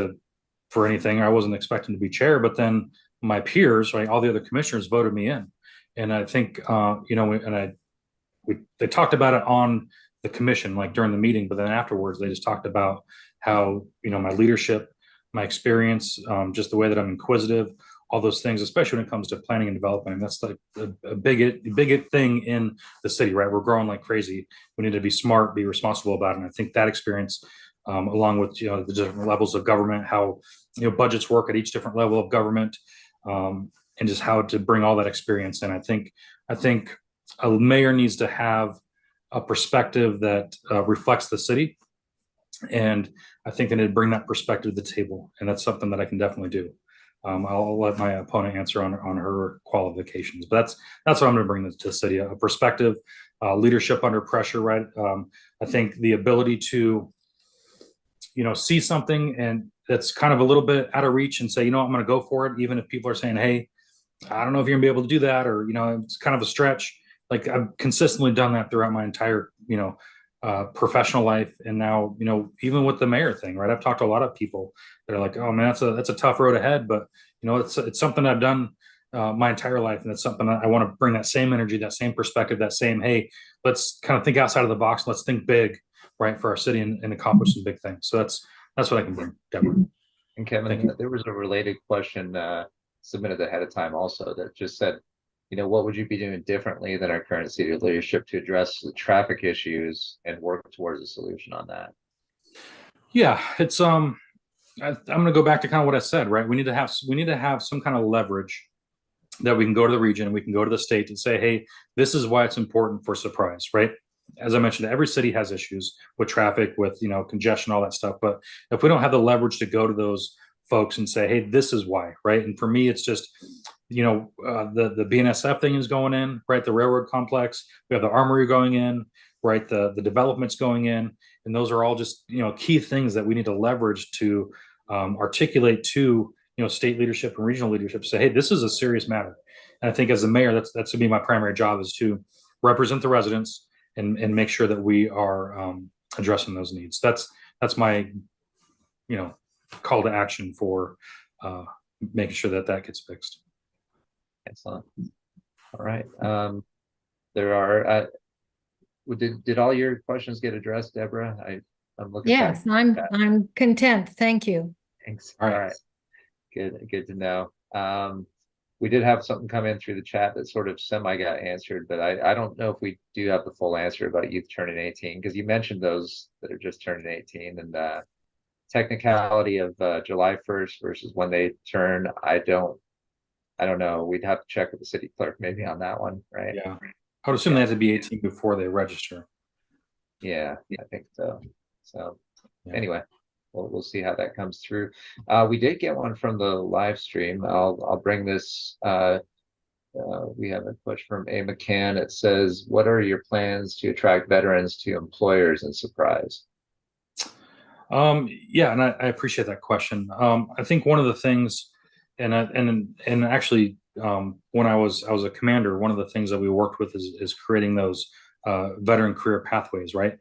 for anything. I wasn't expecting to be chair, but then my peers, right, all the other commissioners voted me in. And I think, they talked about it on the commission, like during the meeting, but then afterwards they just talked about how, my leadership, my experience, just the way that I'm inquisitive, all those things, especially when it comes to planning and development. And that's like a big thing in the city, right? We're growing like crazy. We need to be smart, be responsible about it. And I think that experience, along with, the different levels of government, how, budgets work at each different level of government, and just how to bring all that experience in. I think a mayor needs to have a perspective that reflects the city. And I think I need to bring that perspective to the table. And that's something that I can definitely do. I'll let my opponent answer on her qualifications, but that's what I'm going to bring to the city: a perspective, leadership under pressure, right? I think the ability to, see something and that's kind of a little bit out of reach and say, I'm going to go for it, even if people are saying, hey, I don't know if you're gonna be able to do that, or it's kind of a stretch. Like I've consistently done that throughout my entire professional life, and now, even with the mayor thing, right? I've talked to a lot of people that are like, "Oh man, that's a tough road ahead," but it's something I've done my entire life, and it's something I want to bring that same energy, that same perspective, that same, hey, let's kind of think outside of the box, let's think big, right, for our city, and accomplish some big things. So that's what I can bring, Deborah. And Thank Kevin, you. there was a related question submitted ahead of time also that just said, what would you be doing differently than our current city leadership to address the traffic issues and work towards a solution on that? Yeah, it's I'm going to go back to kind of what I said, right? We need to have some kind of leverage that we can go to the region, we can go to the state and say, hey, this is why it's important for Surprise, right? As I mentioned, every city has issues with traffic, with congestion, all that stuff. But if we don't have the leverage to go to those folks and say, hey, this is why, right? And for me, it's just the BNSF thing is going in, right? The railroad complex, we have the armory going in, right? The developments going in, and those are all just key things that we need to leverage to articulate to state leadership and regional leadership. Say, hey, this is a serious matter. And I think as the mayor, that's going to be my primary job, is to represent the residents and make sure that we are addressing those needs. That's my call to action for making sure that gets fixed. Excellent. All right. There are. Did all your questions get addressed, Deborah? I'm looking. Yes, I'm content. Thank you. Thanks. All right. All right. Good to know. We did have something come in through the chat that sort of semi got answered, but I don't know if we do have the full answer about youth turning 18, because you mentioned those that are just turning 18, and technicality of July 1st versus when they turn. I don't know. We'd have to check with the city clerk maybe on that one, right? Yeah, I would assume they have to be 18 before they register. Yeah, I think so. So Yeah. anyway, we'll see how that comes through. We did get one from the live stream. I'll bring this. We have a question from A. McCann. It says, "What are your plans to attract veterans to employers in Surprise?" Yeah, and I appreciate that question. I think one of the things, and actually, when I was a commander, one of the things that we worked with is creating those veteran career pathways, right?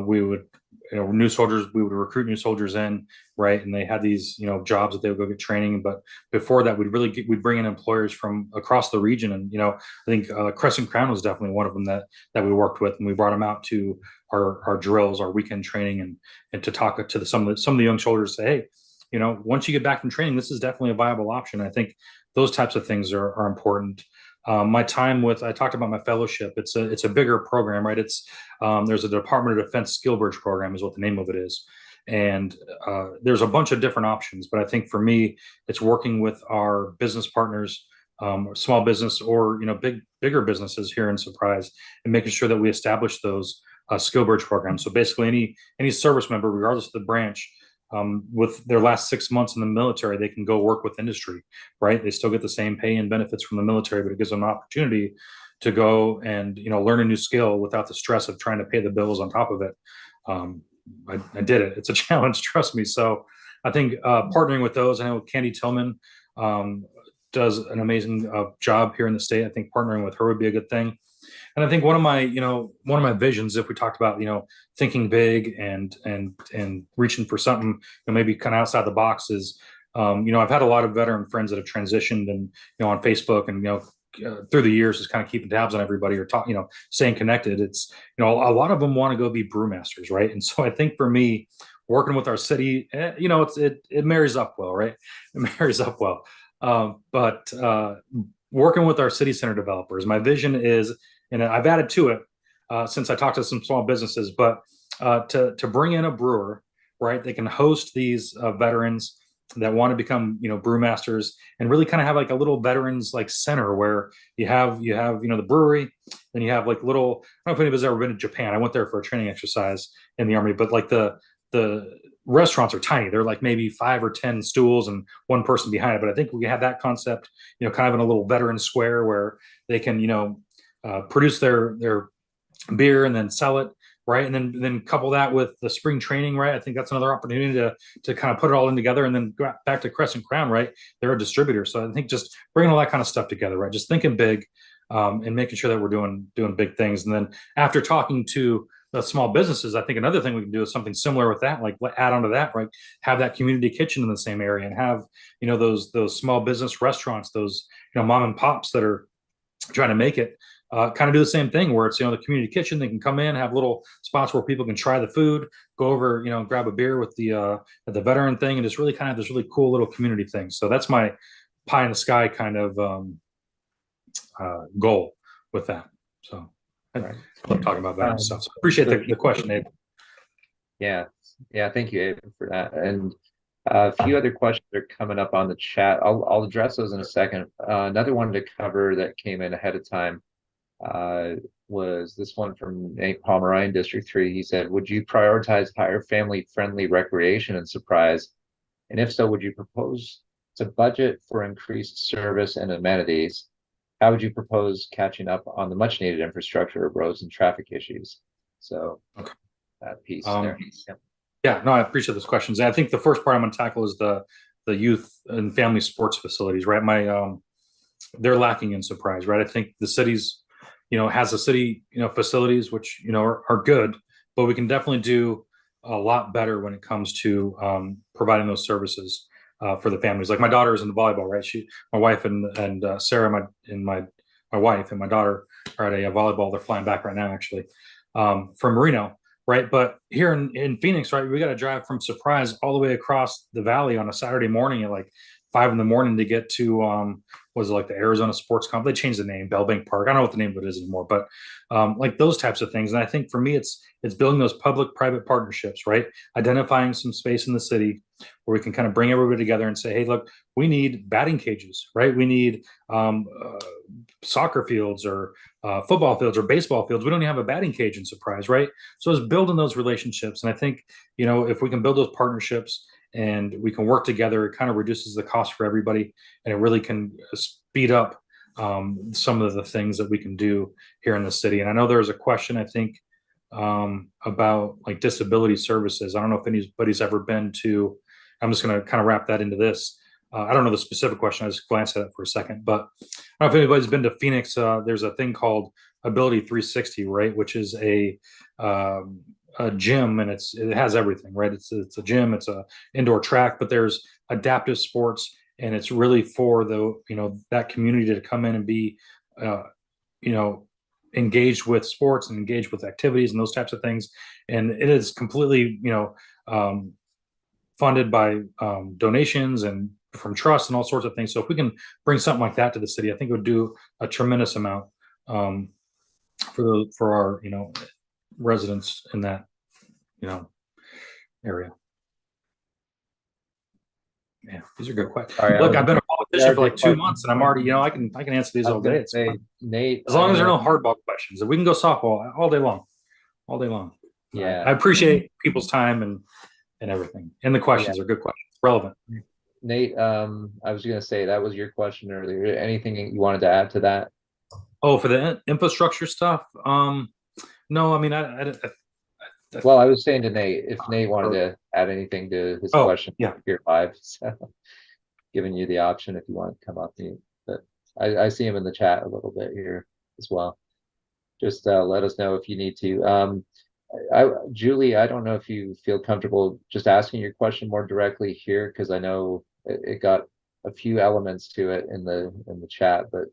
We would, new soldiers, we would recruit new soldiers in, right? And they had these, jobs that they would go get training. But before that, we'd bring in employers from across the region. And, I think Crescent Crown was definitely one of them that we worked with. And we brought them out to our drills, our weekend training, and to talk to some of the young soldiers, say, hey, once you get back from training, this is definitely a viable option. I think those types of things are important. My time I talked about my fellowship. It's a bigger program, right? There's a Department of Defense Skill Bridge program is what the name of it is. And there's a bunch of different options, but I think for me, it's working with our business partners, small business or, bigger businesses here in Surprise, and making sure that we establish those skill bridge programs. So basically any service member, regardless of the branch, with their last 6 months in the military, they can go work with industry, right? They still get the same pay and benefits from the military, but it gives them an opportunity to go and learn a new skill without the stress of trying to pay the bills on top of it. I did it. It's a challenge, trust me. So I think partnering with those, I know Candy Tillman does an amazing job here in the state. I think partnering with her would be a good thing. And I think one of my visions, if we talked about, thinking big and reaching for something, maybe kind of outside the box, is, I've had a lot of veteran friends that have transitioned, and, on Facebook and, through the years, is kind of keeping tabs on everybody, or staying connected. It's, a lot of them want to go be brewmasters, right? And so I think for me, working with our city, it marries up well, right? It marries up well. But working with our city center developers, my vision is, and I've added to it since I talked to some small businesses, but to bring in a brewer, right? They can host these veterans that want to become, brewmasters, and really kind of have like a little veterans like center where you have the brewery, then you have like little. I don't know if anybody's ever been to Japan. I went there for a training exercise in the Army, but like the restaurants are tiny. They're like maybe 5 or 10 stools and one person behind it. But I think we have that concept, kind of in a little veteran square where they can, produce their beer and then sell it, right? And then couple that with the spring training, right? I think that's another opportunity to kind of put it all in together, and then go back to Crescent Crown, right? They're a distributor. So I think just bringing all that kind of stuff together, right? Just thinking big, and making sure that we're doing big things. And then after talking to the small businesses, I think another thing we can do is something similar with that, like add on to that, right? Have that community kitchen in the same area, and have, those small business restaurants, those, mom and pops that are trying to make it, kind of do the same thing where it's, the community kitchen. They can come in, have little spots where people can try the food, go over, grab a beer with the veteran thing, and just really kind of this really cool little community thing. So that's my pie in the sky kind of goal with that. So I love talking about that and stuff. So I appreciate the question, Abe. Yeah. Thank you, Abe, for that. And a few other questions are coming up on the chat. I'll address those in a second. Another one to cover that came in ahead of time was this one from Nate Pomerine, District 3. He said, would you prioritize higher family-friendly recreation and Surprise? And if so, would you propose to budget for increased service and amenities? How would you propose catching up on the much-needed infrastructure of roads and traffic issues? So that piece there. Yeah, no, I appreciate those questions. And I think the first part I'm going to tackle is the youth and family sports facilities, right? They're lacking in Surprise, right? I think the city's, has the city, facilities, which, are good, but we can definitely do a lot better when it comes to providing those services for the families. Like my daughter is in the volleyball, right? My wife and Sarah, my wife and my daughter are at a volleyball. They're flying back right now, actually, from Reno. Right. But here in Phoenix, right, we got to drive from Surprise all the way across the valley on a Saturday morning at like 5 a.m. to get to, was it like the Arizona Sports Complex? They changed the name, Bellbank Park. I don't know what the name of it is anymore, but like those types of things. And I think for me, it's building those public-private partnerships, right? Identifying some space in the city where we can kind of bring everybody together and say, hey, look, we need batting cages, right? We need soccer fields or football fields or baseball fields. We don't even have a batting cage in Surprise, right? So it's building those relationships. And I think, if we can build those partnerships and we can work together, it kind of reduces the cost for everybody, and it really can speed up some of the things that we can do here in the city. And I know there's a question, I think, about like disability services. I don't know if anybody's ever been to, I'm just going to kind of wrap that into this. I don't know the specific question. I just glanced at it for a second, but I don't know if anybody's been to Phoenix. There's a thing called Ability 360, right? Which is a gym, and it has everything, right? It's a gym, it's a indoor track, but there's adaptive sports, and it's really for that community to come in and be, engaged with sports and engaged with activities and those types of things. And it is completely, funded by donations and from trust and all sorts of things. So if we can bring something like that to the city, I think it would do a tremendous amount for our residents in that area. Yeah, these are good questions. Look, I've been a politician for like 2 months, and I'm already, I can answer these all day. Nate, as long as there are no hardball questions, we can go softball all day long. Yeah, I appreciate people's time and everything, and the questions are good questions, relevant. Nate, I was going to say that was your question earlier. Anything you wanted to add to that? Oh, for the infrastructure stuff? No, I mean, well, I was saying to Nate, if Nate wanted to add anything to his question, here live, so giving you the option if you want to come up. But I see him in the chat a little bit here as well. Just let us know if you need to. Julie, I don't know if you feel comfortable just asking your question more directly here, because I know it got a few elements to it in the chat, but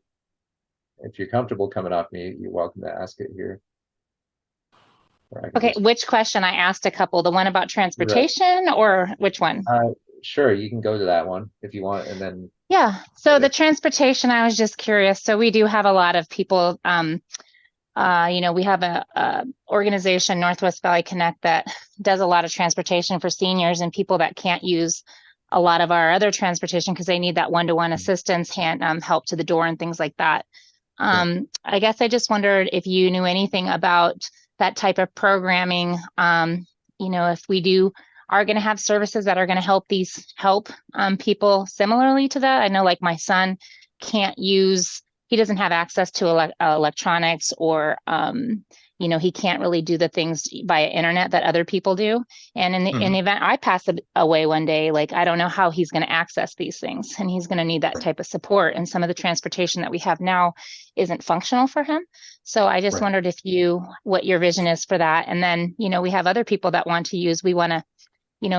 if you're comfortable coming off me, you're welcome to ask it here. Okay, which question? I asked a couple. The one about transportation, or which one? Sure, you can go to that one if you want, and then. Yeah, so the transportation, I was just curious. So we do have a lot of people, we have a organization, Northwest Valley Connect, that does a lot of transportation for seniors and people that can't use a lot of our other transportation because they need that one-to-one assistance, help to the door and things like that. I guess I just wondered if you knew anything about that type of programming. If we are going to have services that are going to help people similarly to that. I know, like, my son can't use he doesn't have access to electronics, or he can't really do the things via internet that other people do. And in the event I pass away one day, like, I don't know how he's going to access these things, and he's going to need that type of support. And some of the transportation that we have now isn't functional for him. So I just wondered what your vision is for that. And then, we have other people that want to use, we want to,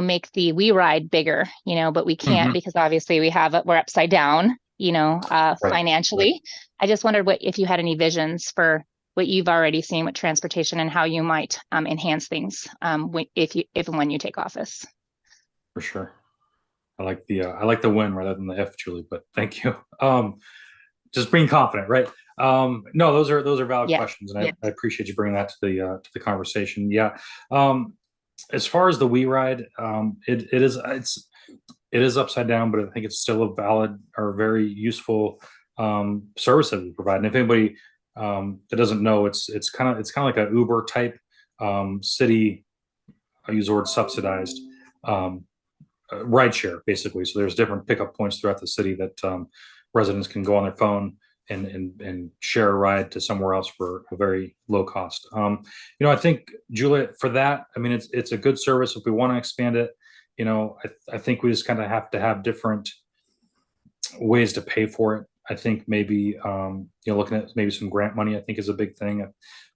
make the We Ride bigger, but we can't because obviously we're upside down, financially. I just wondered if you had any visions for what you've already seen with transportation and how you might enhance things if and when you take office. For sure. I like the win rather than the if, Julie, but thank you. Just being confident, right? No, those are valid questions, and I appreciate you bringing that to the conversation. Yeah. As far as the We Ride, it is upside down, but I think it's still a valid or very useful service that we provide. And if anybody that doesn't know, it's kind of like an Uber type city, I use the word subsidized rideshare, basically. So there's different pickup points throughout the city that residents can go on their phone and share a ride to somewhere else for a very low cost. I think, Julia, for that, I mean, it's a good service. If we want to expand it, I think we just kind of have to have different ways to pay for it. I think maybe, looking at maybe some grant money, I think is a big thing.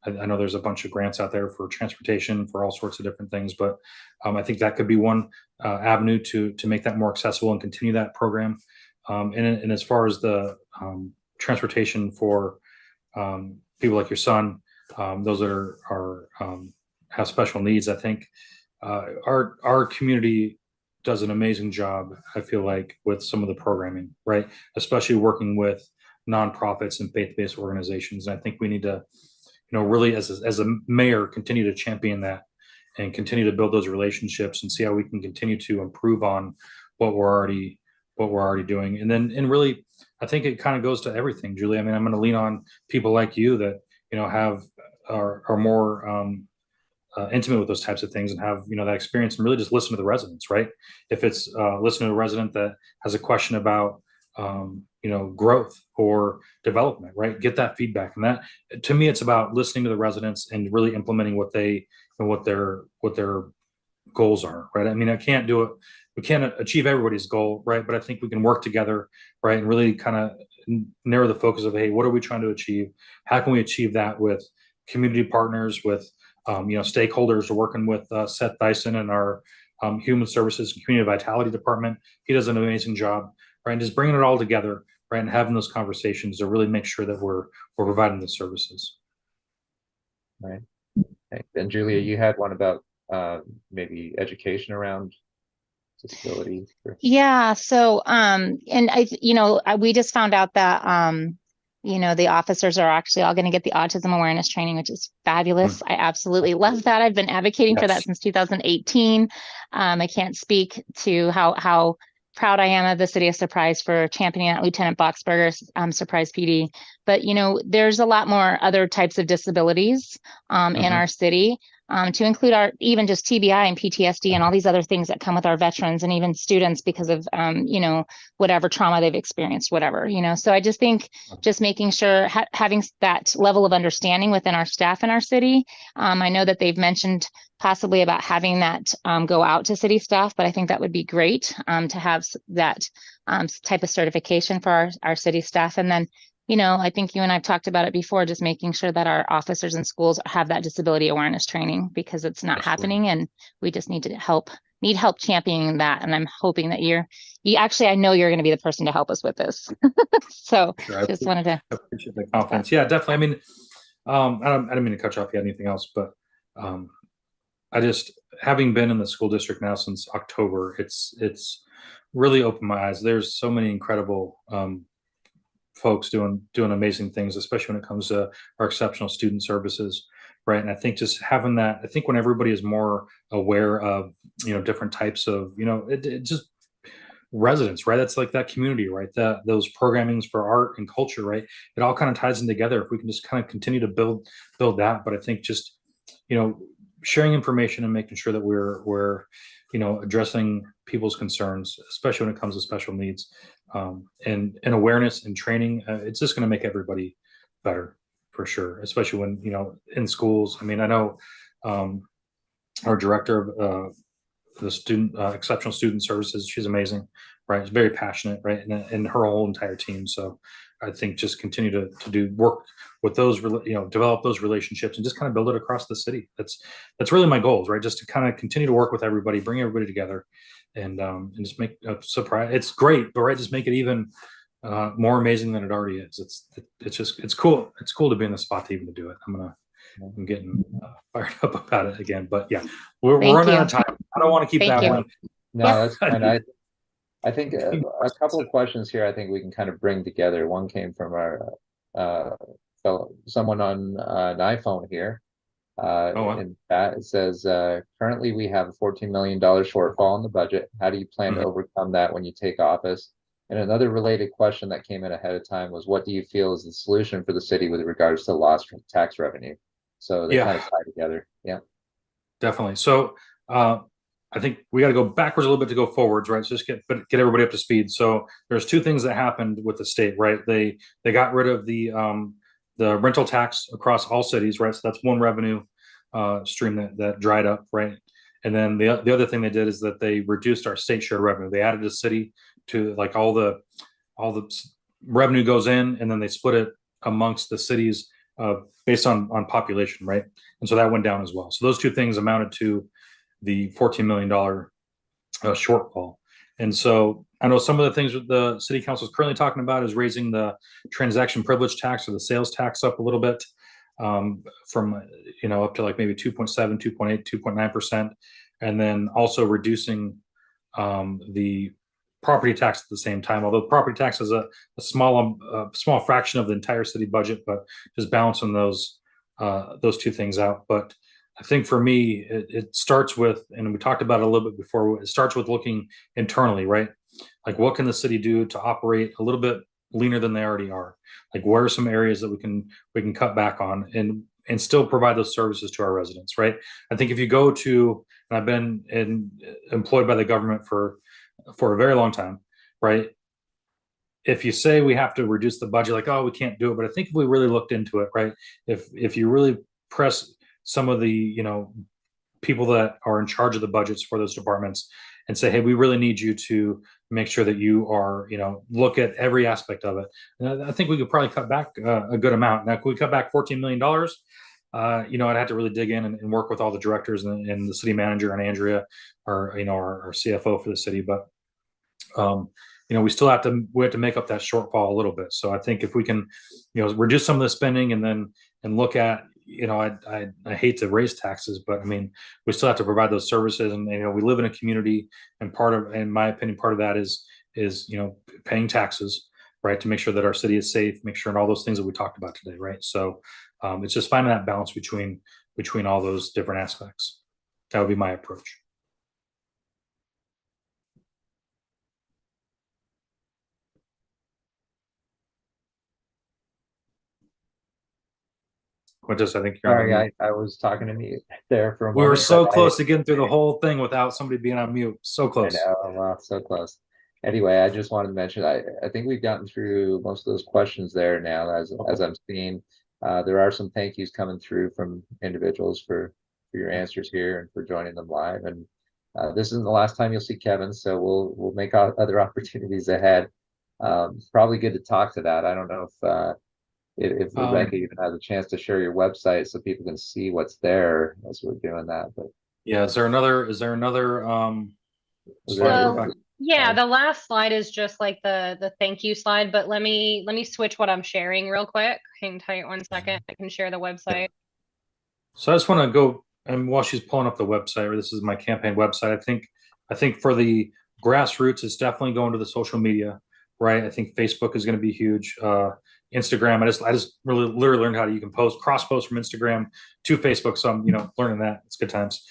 I know there's a bunch of grants out there for transportation for all sorts of different things, but I think that could be one avenue to make that more accessible and continue that program. And as far as the transportation for people like your son, those that are have special needs, I think our community does an amazing job, I feel like, with some of the programming, right? Especially working with nonprofits and faith-based organizations. And I think we need to, really as a mayor, continue to champion that and continue to build those relationships and see how we can continue to improve on what we're already doing. And really, I think it kind of goes to everything, Julie. I mean, I'm going to lean on people like you that, are more intimate with those types of things and have that experience, and really just listen to the residents, right? If it's listening to a resident that has a question about growth or development, right? Get that feedback. And that, to me, it's about listening to the residents and really implementing what their goals are, right? I mean, we can't achieve everybody's goal, right? But I think we can work together, right? And really kind of narrow the focus of, hey, what are we trying to achieve? How can we achieve that with community partners, with stakeholders? We're working with Seth Dyson and our Human Services and Community Vitality Department. He does an amazing job, right? And just bringing it all together, right? And having those conversations to really make sure that we're providing the services. Right. Okay. And Julia, you had one about maybe education around disability. Yeah. So, we just found out that, the officers are actually all going to get the autism awareness training, which is fabulous. I absolutely love that. I've been advocating for that since 2018. I can't speak to how proud I am of the city of Surprise for championing that. Lieutenant Boxberger's Surprise PD. But, there's a lot more other types of disabilities in our city, to include even just TBI and PTSD and all these other things that come with our veterans and even students because of, whatever trauma they've experienced, whatever. So I just think just making sure having that level of understanding within our staff in our city. I know that they've mentioned possibly about having that go out to city staff, but I think that would be great to have that type of certification for our city staff. And then, I think you and I've talked about it before, just making sure that our officers in schools have that disability awareness training, because it's not happening, and we just need help championing that. And I'm hoping that I know you're going to be the person to help us with this. So sure, just wanted to appreciate the confidence. Yeah, definitely. I mean, I don't mean to cut you off if you had anything else, but I just, having been in the school district now since October, it's really opened my eyes. There's so many incredible folks doing amazing things, especially when it comes to our exceptional student services, right? And I think just having that, I think when everybody is more aware of different types of it just residents, right? That's like that community, right? Those programmings for art and culture, right? It all kind of ties in together if we can just kind of continue to build that. But I think just sharing information and making sure that we're addressing people's concerns, especially when it comes to special needs, and awareness and training, it's just going to make everybody better for sure, especially when, you know, in schools. I mean, I know our director of the student exceptional student services, she's amazing, right? She's very passionate, right? And her whole entire team. So I think just continue to do work with those, you know, develop those relationships and just kind of build it across the city. That's really my goals, right? Just to kind of continue to work with everybody, bring everybody together, and just make a surprise. It's great, but right, just make it even more amazing than it already is. It's cool. It's cool to be in the spot to even do it. I'm getting fired up about it again, but yeah, we're running out of time. I don't want to keep babbling. No, that's fine. I think a couple of questions here I think we can kind of bring together. One came from our someone on an iPhone here. Wow. In that it says, currently we have a $14 million shortfall in the budget. How do you plan to overcome that when you take office? And another related question that came in ahead of time was, what do you feel is the solution for the city with regards to lost tax revenue? So they kind of tie together. Yeah, definitely. So I think we got to go backwards a little bit to go forwards, right? So just get everybody up to speed. So there's two things that happened with the state, right? They got rid of the rental tax across all cities, right? So that's one revenue stream that dried up, right? And then the other thing they did is that they reduced our state shared revenue. They added a city to, like, all the revenue goes in, and then they split it amongst the cities based on population, right? And so that went down as well. So those two things amounted to the $14 million shortfall. And so I know some of the things that the city council is currently talking about is raising the transaction privilege tax or the sales tax up a little bit, from, you know, up to like maybe 2.7, 2.8, 2.9%. And then also reducing the property tax at the same time, although property tax is a small fraction of the entire city budget, but just balancing those two things out. But I think for me, it starts with, and we talked about it a little bit before, it starts with looking internally, right? Like, what can the city do to operate a little bit leaner than they already are? Like, where are some areas that we can cut back on and still provide those services to our residents, right? I think if you go to, and I've been employed by the government for a very long time, right? If you say we have to reduce the budget, like, oh, we can't do it. But I think if we really looked into it, right? If you really press some of the, you know, people that are in charge of the budgets for those departments and say, hey, we really need you to make sure that you are, you know, look at every aspect of it. And I think we could probably cut back a good amount. Now, could we cut back $14 million? You know, I'd have to really dig in and work with all the directors and the city manager and Andrea, or, you know, our CFO for the city. But you know, we have to make up that shortfall a little bit. So I think if we can, you know, reduce some of the spending and look at, you know, I hate to raise taxes, but I mean, we still have to provide those services, and, you know, we live in a community, and in my opinion, part of that is, you know, paying taxes, right, to make sure that our city is safe, make sure, and all those things that we talked about today, right? So it's just finding that balance between all those different aspects. That would be my approach. Quintus, I think you're on sorry, I was talking to me there for a moment. We were so close to getting through the whole thing without somebody being on mute. So close. I know, wow, so close. Anyway, I just wanted to mention, I think we've gotten through most of those questions there now, as I'm seeing. There are some thank yous coming through from individuals for your answers here and for joining them live. And this isn't the last time you'll see Kevin, so we'll make other opportunities ahead. Probably good to talk to that. I don't know if Rebecca even has a chance to share your website so people can see what's there as we're doing that. But yeah, is there another slide? Yeah, the last slide is just like the thank you slide, but let me switch what I'm sharing real quick. Hang tight 1 second. I can share the website. So I just want to go, and while she's pulling up the website, or this is my campaign website, I think for the grassroots, it's definitely going to the social media, right? I think Facebook is going to be huge. Instagram, I just really literally learned how you can cross post from Instagram to Facebook. So I'm, you know, learning that. It's good times.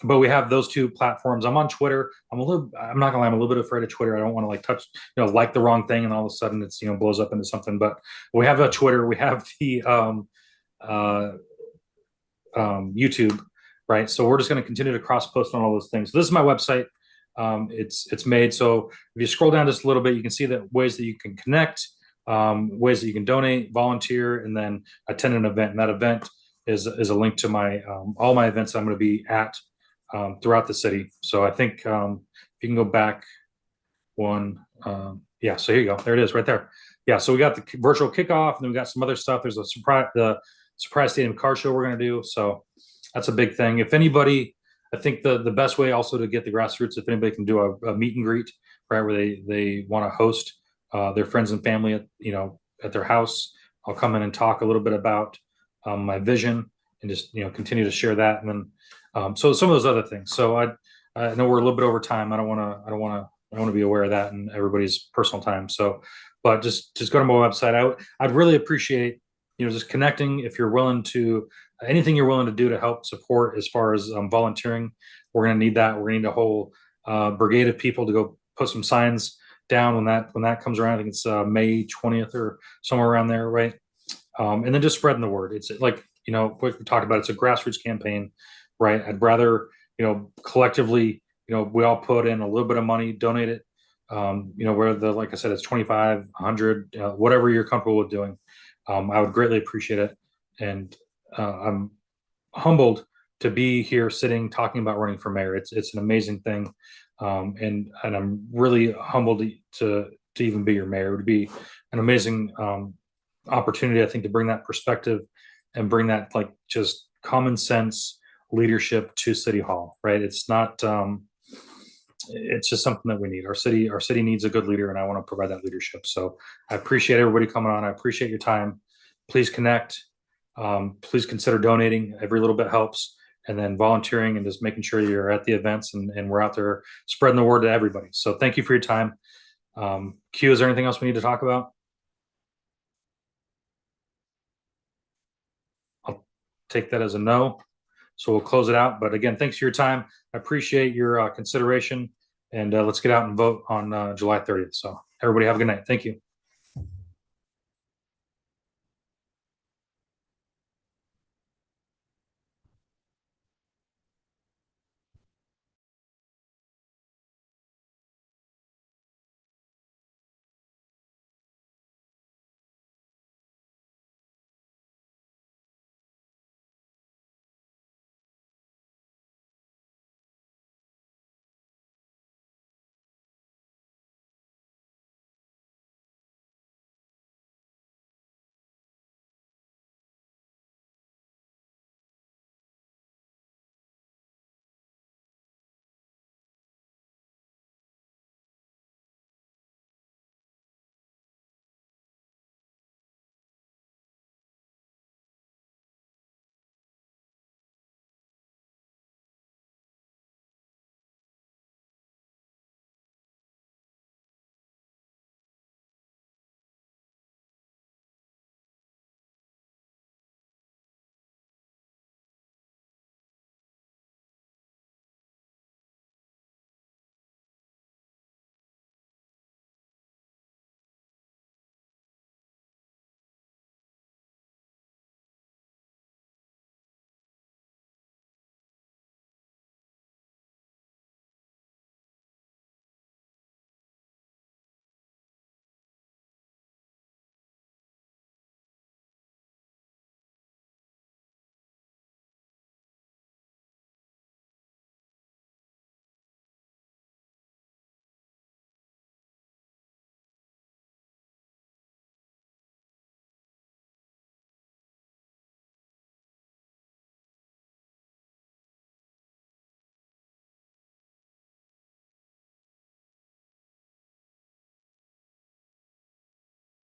But we have those two platforms. I'm on Twitter. I'm not gonna lie, I'm a little bit afraid of Twitter. I don't want to like touch, you know, like the wrong thing and all of a sudden it's, you know, blows up into something. But we have a Twitter, we have the YouTube, right? So we're just going to continue to cross post on all those things. So this is my website. It's made so if you scroll down just a little bit, you can see that ways that you can connect, ways that you can donate, volunteer, and then attend an event. And that event is a link to my all my events I'm going to be at throughout the city. So I think if you can go back one, yeah. So here you go. There it is, right there. Yeah. So we got the virtual kickoff, and then we got some other stuff. There's the surprise stadium car show we're going to do. So that's a big thing. If anybody, I think the best way also to get the grassroots, if anybody can do a meet and greet, right, where they want to host their friends and family at their house. I'll come in and talk a little bit about my vision and just continue to share that, and then so some of those other things. So I know we're a little bit over time. I want to be aware of that and everybody's personal time. So, but just go to my website. I'd really appreciate just connecting. If you're willing to anything you're willing to do to help support as far as volunteering, we're going to need that. We're going to need a whole brigade of people to go put some signs down when that comes around. I think it's May 20th or somewhere around there, right? And then just spreading the word. It's like what we talked about. It's a grassroots campaign, right? I'd rather collectively we all put in a little bit of money, donate it. Where like I said, it's 25, 100, whatever you're comfortable with doing. I would greatly appreciate it, and I'm humbled to be here sitting talking about running for mayor. It's an amazing thing, and I'm really humbled to even be your mayor. It would be an amazing opportunity, I think, to bring that perspective and bring that just common sense leadership to City Hall. Right? It's not. It's just something that we need. Our city needs a good leader, and I want to provide that leadership. So I appreciate everybody coming on. I appreciate your time. Please connect. Please consider donating. Every little bit helps. And then volunteering and just making sure you're at the events and we're out there spreading the word to everybody. So thank you for your time. Q, is there anything else we need to talk about? I'll take that as a no. So we'll close it out. But again, thanks for your time. I appreciate your consideration. And let's get out and vote on July 30th. So everybody have a good night. Thank you.